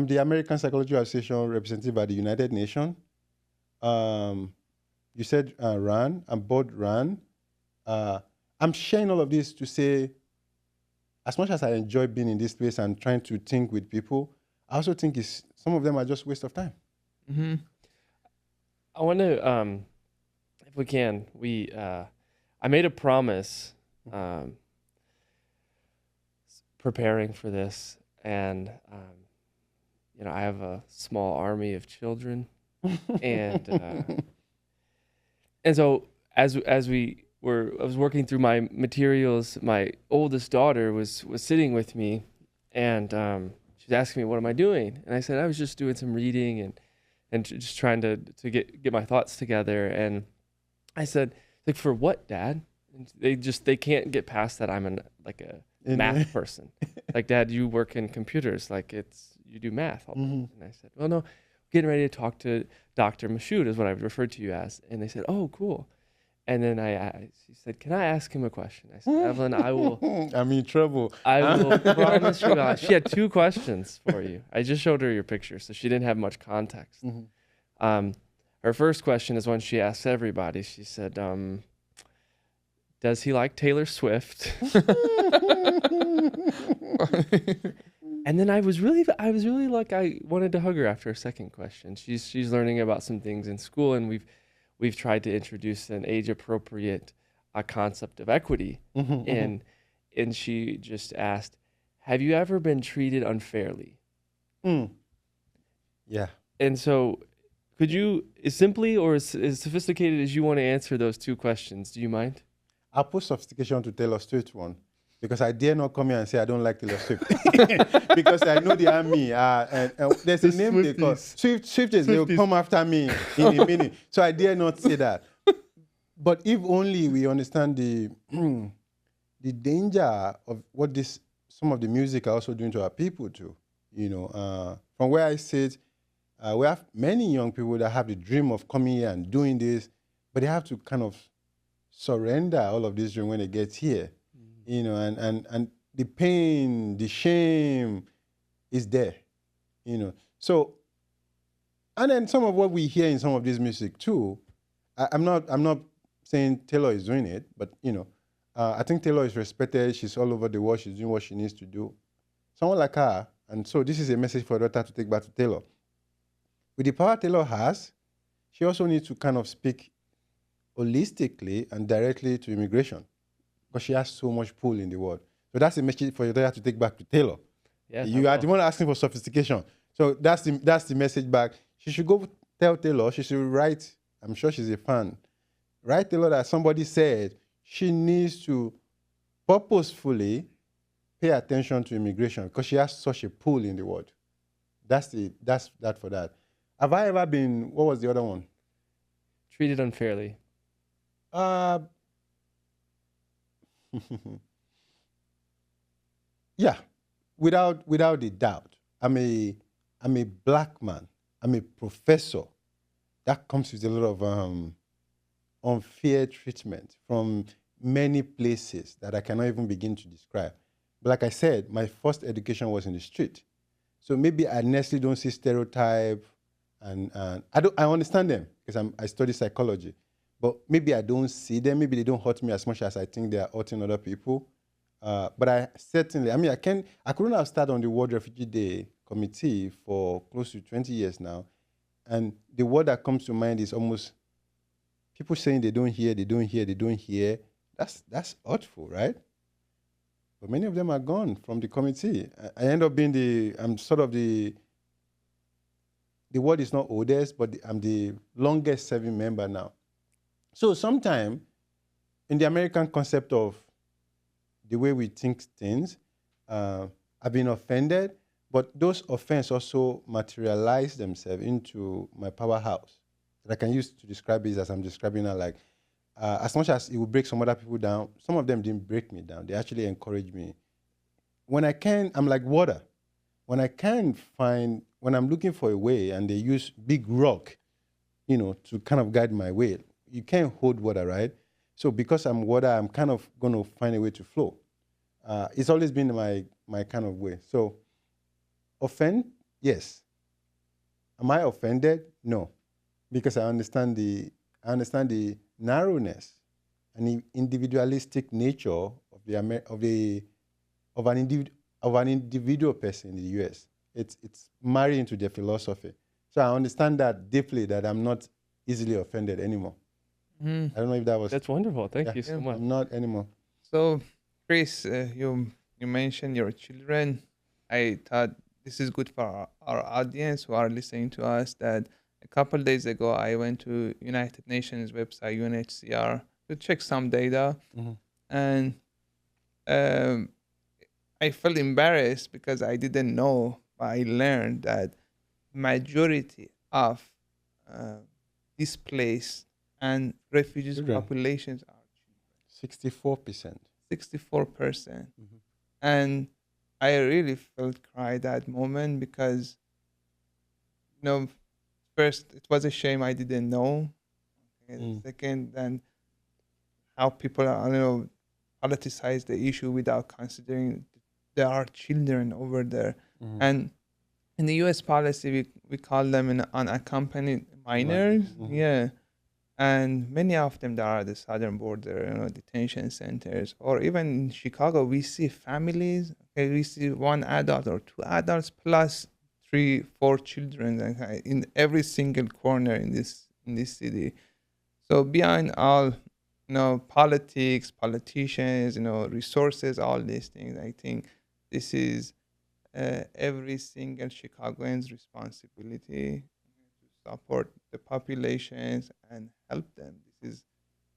the American Psychological Association representative at the United Nations. You said RAN, I'm board RAN. I'm sharing all of this to say, as much as I enjoy being in this place and trying to think with people, I also think some of them are just waste of time. Mm-hmm. I want to, if we can, I made a promise preparing for this, and I have a small army of children, and so I was working through my materials. My oldest daughter was sitting with me, and she's asking me, "What am I doing?" And I said, "I was just doing some reading and just trying to get my thoughts together." And I said, "Like, for what, Dad?" And they can't get past that I'm a math person. Like, "Dad, you work in computers. Like, you do math all the time." And I said, "Well, no, getting ready to talk to Dr. Moshood is what I've referred to you as." And they said, "Oh, cool." And then she said, "Can I ask him a question?" I said, "Evelyn, I will." I'm in trouble. I will promise you. She had 2 questions for you. I just showed her your picture, so she didn't have much context. Her first question is one she asks everybody. She said, "Does he like Taylor Swift?" And then I was really like, I wanted to hug her after her second question. She's learning about some things in school, and we've tried to introduce an age-appropriate concept of equity. And she just asked, "Have you ever been treated unfairly?" Yeah. And so could you, as simply or as sophisticated as you want to answer those 2 questions, do you mind? I'll put sophistication to tell a straight one. because I dare not come here and say I don't like Taylor Swift. Because I know the army. And there's a name they call Swifties. They will come after me in a minute. So I dare not say that. But if only we understand the the danger of what some of the music are also doing to our people too. From where I sit, we have many young people that have the dream of coming here and doing this, but they have to kind of surrender all of this dream when they get here. And the pain, the shame is there. So, and then some of what we hear in some of this music too, I'm not saying Taylor is doing it, but I think Taylor is respected. She's all over the world. She's doing what she needs to do. Someone like her, and so this is a message for daughter to take back to Taylor. With the power Taylor has, she also needs to kind of speak holistically and directly to immigration, because she has so much pull in the world. So that's a message for your daughter to take back to Taylor. Yeah, you are the one asking for sophistication. So that's the message back. She should go tell Taylor. She should write. I'm sure she's a fan. Write Taylor that somebody said she needs to purposefully pay attention to immigration because she has such a pull in the world. That's that for that. Have I ever been? What was the other one? Treated unfairly. Yeah, without a doubt. I'm a black man. I'm a professor. That comes with a lot of unfair treatment from many places that I cannot even begin to describe. But like I said, my first education was in the street. So maybe I necessarily don't see stereotype, and I understand them because I study psychology. But maybe I don't see them. Maybe they don't hurt me as much as I think they are hurting other people. But I certainly, I couldn't have started on the World Refugee Day Committee for close to 20 years now. And the word that comes to mind is almost people saying they don't hear. That's hurtful, right? But many of them are gone from the committee. I end up being I'm sort of the word is not oldest, but I'm the longest serving member now. So sometime in the American concept of the way we think things, I've been offended, but those offenses also materialize themselves into my powerhouse that I can use to describe it as I'm describing now. Like, as much as it will break some other people down, some of them didn't break me down. They actually encourage me. When I can, I'm like water. When I'm looking for a way and they use big rock, to kind of guide my way, you can't hold water, right? So because I'm water, I'm kind of going to find a way to flow. It's always been my kind of way. So offend, yes. Am I offended? No, because I understand the narrowness and the individualistic nature of an individual person in the U.S. It's married into their philosophy. So I understand that deeply, that I'm not easily offended anymore. I don't know if that was... That's wonderful. Thank you so much. I'm not anymore. So, Chris, you mentioned your children. I thought this is good for our audience who are listening to us, that a couple of days ago, I went to United Nations website, UNHCR, to check some data. Mm-hmm. And I felt embarrassed because I didn't know, but I learned that majority of displaced and refugees populations are 64%. 64%. Mm-hmm. And I really felt cry that moment because, first, it was a shame I didn't know. And second, then how people are, politicize the issue without considering there are children over there. Mm-hmm. And in the U.S. policy, we call them unaccompanied minors. Mm-hmm. Yeah. And many of them, there are the southern border, detention centers, or even in Chicago, we see families. Okay, we see one adult or two adults plus 3-4 children in every single corner in this city. So beyond all, politics, politicians, resources, all these things, I think this is every single Chicagoan's responsibility to support the populations and help them. This is,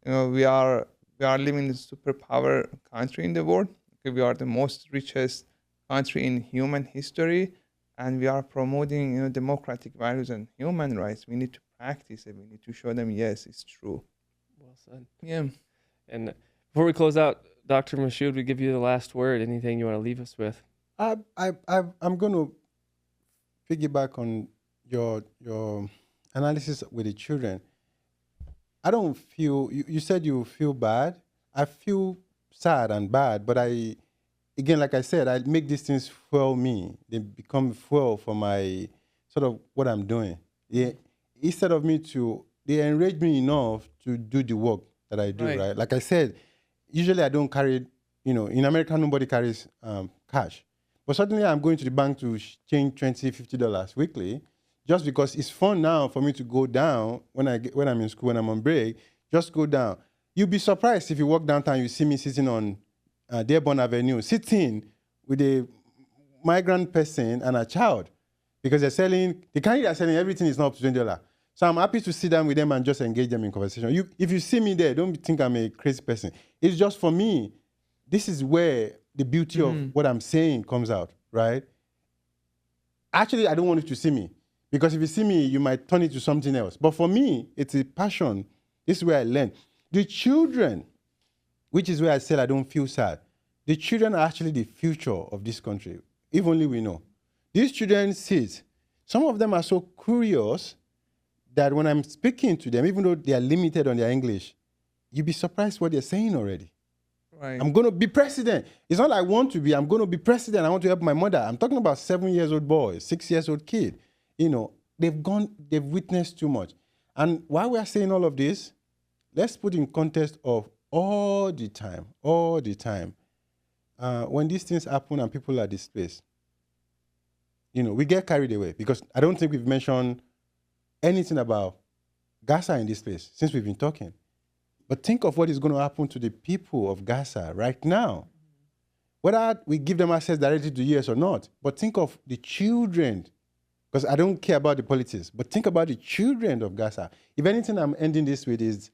we are living in a superpower country in the world. Okay, we are the most richest country in human history, and we are promoting, democratic values and human rights. We need to practice it. We need to show them, yes, it's true. Well said. Yeah. And before we close out, Dr. Moshood, we give you the last word. Anything you want to leave us with? I'm going to piggyback on your analysis with the children. I don't feel, you said you feel bad. I feel sad and bad, but again, like I said, I make these things fuel me. They become fuel for my sort of what I'm doing. Yeah. Instead of they enrage me enough to do the work that I do, right? Like I said, usually I don't carry, in America, nobody carries cash. But suddenly I'm going to the bank to change $20, $50 weekly, just because it's fun now for me to go down when I'm in school, when I'm on break, just go down. You'll be surprised if you walk downtown, you see me sitting on Dearborn Avenue, sitting with a migrant person and a child, because the kind they're selling, everything is not up to $20. So I'm happy to sit down with them and just engage them in conversation. If you see me there, don't think I'm a crazy person. It's just for me, this is where the beauty of what I'm saying comes out, right? Actually, I don't want you to see me, because if you see me, you might turn it to something else. But for me, it's a passion. This is where I learn. The children, which is where I said I don't feel sad. The children are actually the future of this country, if only we know. These children sit. Some of them are so curious that when I'm speaking to them, even though they are limited on their English, you'd be surprised what they're saying already. Right. I'm going to be president. It's not like I want to be. I'm going to be president. I want to help my mother. I'm talking about 7-year-old boy, 6-year-old kid. They've witnessed too much. And while we are saying all of this, let's put in context of all the time, when these things happen and people are displaced, we get carried away, because I don't think we've mentioned anything about Gaza in this place since we've been talking. But think of what is going to happen to the people of Gaza right now. Whether we give them access directly to the US or not, but think of the children, because I don't care about the politics, but think about the children of Gaza. If anything I'm ending this with is,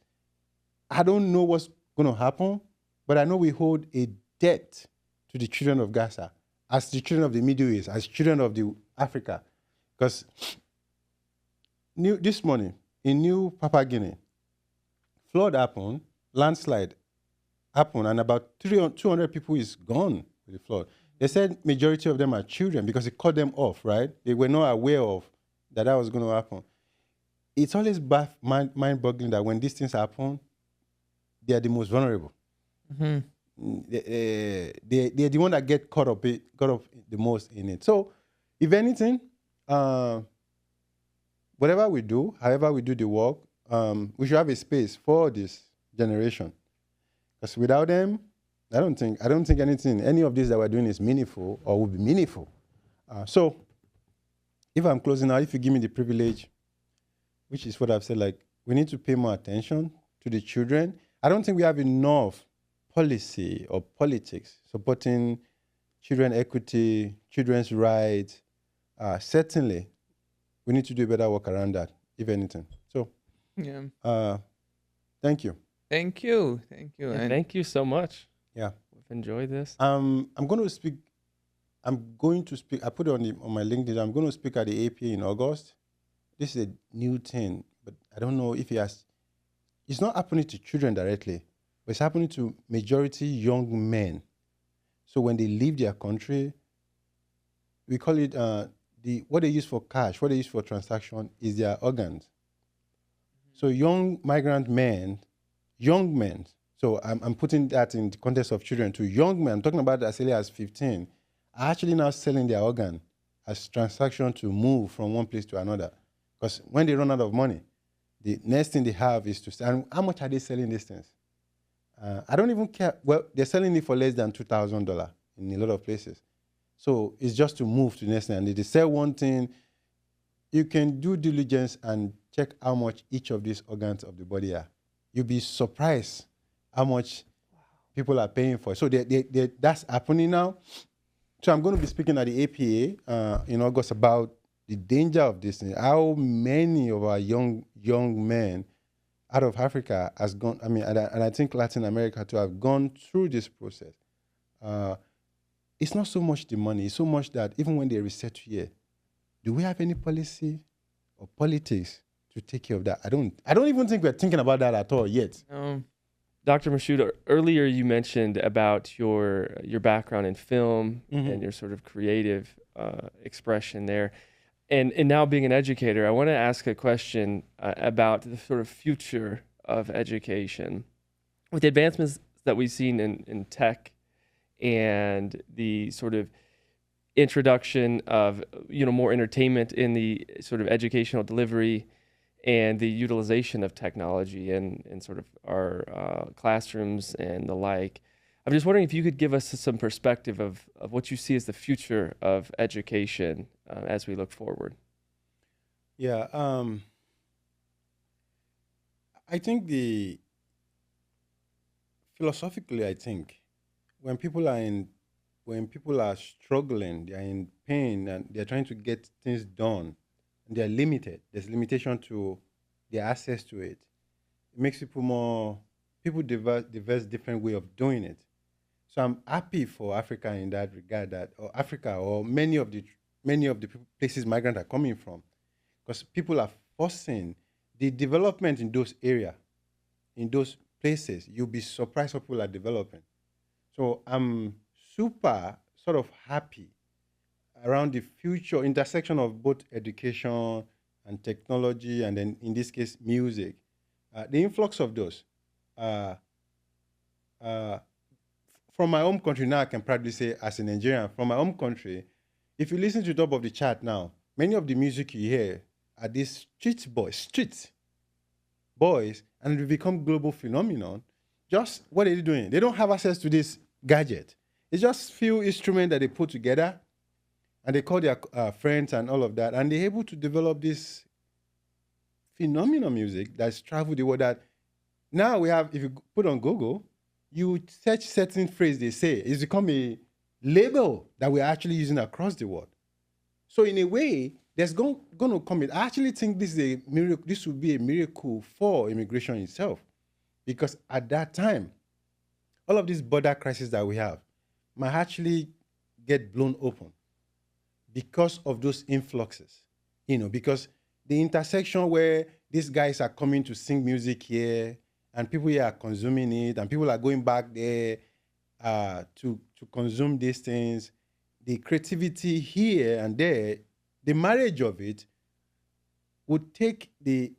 I don't know what's going to happen, but I know we hold a debt to the children of Gaza, as the children of the Middle East, as children of Africa. Because this morning, in New Papua Guinea, flood happened, landslide happened, and about 200 people is gone with the flood. They said majority of them are children because it cut them off, right? They were not aware of that was going to happen. It's always mind-boggling that when these things happen, they are the most vulnerable. Mm-hmm. They're the one that get caught up the most in it. So, if anything, whatever we do, however we do the work, we should have a space for this generation. Because without them, I don't think any of this that we're doing is meaningful or will be meaningful. So, if I'm closing out, if you give me the privilege, which is what I've said, like, we need to pay more attention to the children. I don't think we have enough policy or politics supporting children equity, children's rights. Certainly, we need to do better work around that, if anything. So, thank you. Thank you. Yeah, thank you so much. Yeah, we've enjoyed this. I'm going to speak. I put it on my LinkedIn. I'm going to speak at the APA in August. This is a new thing, but I don't know if it's not happening to children directly, but it's happening to majority young men. So when they leave their country, we call it what they use for cash, what they use for transaction is their organs. So young migrant men, so I'm putting that in the context of children to young men, I'm talking about as early as 15, are actually now selling their organ as transaction to move from one place to another. Because when they run out of money, the next thing they have is to sell. And how much are they selling these things? I don't even care. Well, they're selling it for less than $2,000 in a lot of places. So it's just to move to the next thing. And if they sell one thing, you can do diligence and check how much each of these organs of the body are. You'll be surprised how much people are paying for it. So that's happening now. So I'm going to be speaking at the APA in August about the danger of this thing, how many of our young men out of Africa has gone, and I think Latin America too have gone through this process. it's not so much the money, it's so much that even when they resettle here, do we have any policy or politics to take care of that? I don't even think we're thinking about that at all yet. Dr. Moshood, earlier you mentioned about your background in film and your sort of creative expression there. And now being an educator, I want to ask a question about the sort of future of education. With the advancements that we've seen in tech and the sort of introduction of more entertainment in the sort of educational delivery and the utilization of technology in sort of our classrooms and the like, I'm just wondering if you could give us some perspective of what you see as the future of education as we look forward. Yeah, I think philosophically, I think when people are struggling, they are in pain and they're trying to get things done, and they're limited. There's limitation to their access to it. It makes people diverse different way of doing it. So I'm happy for Africa in that regard, or many of the places migrants are coming from, because people are forcing the development in those areas, in those places. You'll be surprised what people are developing. So I'm super sort of happy around the future intersection of both education and technology, and then in this case, music. The influx of those. From my home country now, I can proudly say, as a Nigerian, from my home country, if you listen to the top of the chart now, many of the music you hear are these street boys, and it become global phenomenon. Just what are they doing? They don't have access to this gadget. It's just few instruments that they put together, and they call their friends and all of that, and they're able to develop this phenomenal music that's traveled the world. That now we have, if you put on Google, you search certain phrase they say, it's become a label that we're actually using across the world. So in a way, there's going to come in. I actually think this is a miracle. This will be a miracle for immigration itself, because at that time, all of these border crises that we have might actually get blown open because of those influxes. Because the intersection where these guys are coming to sing music here, and people here are consuming it, and people are going back there to consume these things. The creativity here and there, the marriage of it would take the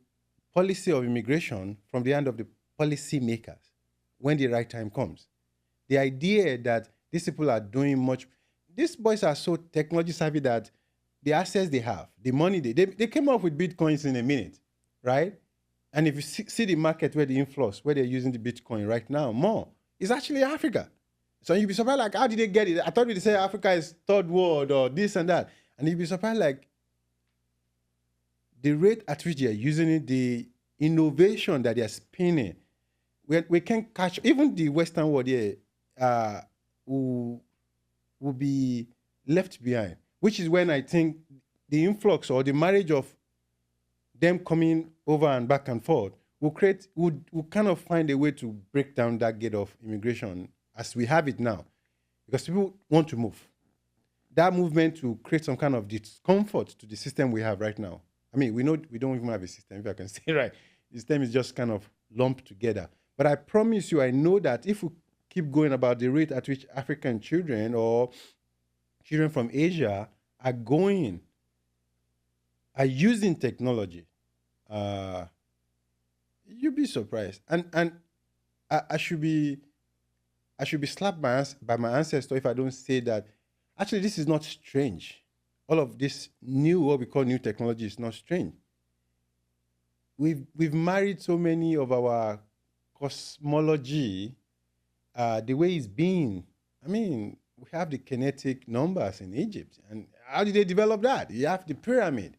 policy of immigration from the hand of the policy makers when the right time comes. The idea that these people are doing much, these boys are so technology savvy that the access they have, the money they came up with Bitcoins in a minute, right? And if you see the market where the influx, where they're using the Bitcoin right now, more, is actually Africa. So you'd be surprised, like, how did they get it? I thought we'd say Africa is third world or this and that. And you'd be surprised, like, the rate at which they're using it, the innovation that they're spinning. We can catch, even the Western world here will be left behind, which is when I think the influx or the marriage of them coming over and back and forth will kind of find a way to break down that gate of immigration as we have it now, because people want to move. That movement will create some kind of discomfort to the system we have right now. I mean, we know we don't even have a system, if I can say right. The system is just kind of lumped together. But I promise you, I know that if we keep going about the rate at which African children or children from Asia are using technology, you'll be surprised. And I should be slapped by my ancestor if I don't say that. Actually, this is not strange. All of this what we call new technology is not strange. We've married so many of our cosmology the way it's been. I mean, we have the kinetic numbers in Egypt. And how did they develop that? You have the pyramid.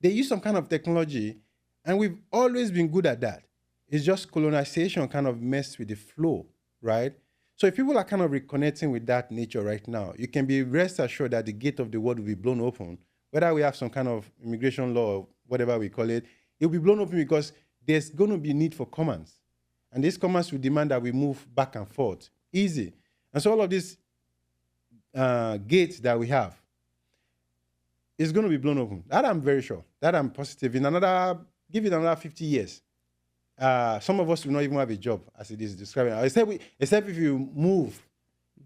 They use some kind of technology, and we've always been good at that. It's just colonization kind of messed with the flow, right? So if people are kind of reconnecting with that nature right now, you can be rest assured that the gate of the world will be blown open. Whether we have some kind of immigration law or whatever we call it, it will be blown open because there's going to be need for commands. And these commands will demand that we move back and forth, easy. And so all of these gate that we have is going to be blown open. That I'm very sure. That I'm positive. Give it another 50 years. Some of us will not even have a job, as it is describing. Except if you move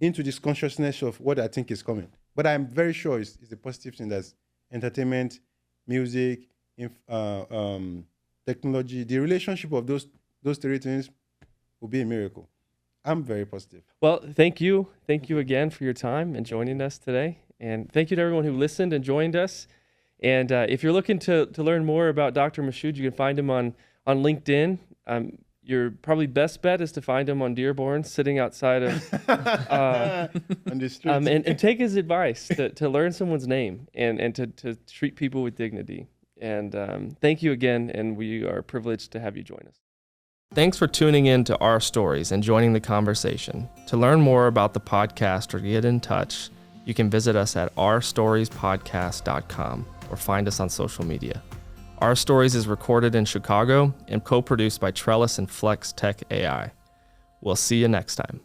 into this consciousness of what I think is coming. But I'm very sure it's a positive thing. That's entertainment, music, technology. The relationship of those three things will be a miracle. I'm very positive. Well, thank you. Thank you again for your time and joining us today. And thank you to everyone who listened and joined us. And if you're looking to learn more about Dr. Moshood, you can find him on LinkedIn. Your probably best bet is to find him on Dearborn, sitting outside of on the street. And take his advice to learn someone's name and to treat people with dignity. And thank you again, and we are privileged to have you join us. Thanks for tuning in to Our Stories and joining the conversation. To learn more about the podcast or get in touch, you can visit us at ourstoriespodcast.com or find us on social media. Our Stories is recorded in Chicago and co-produced by Trellus and Flex Tech AI. We'll see you next time.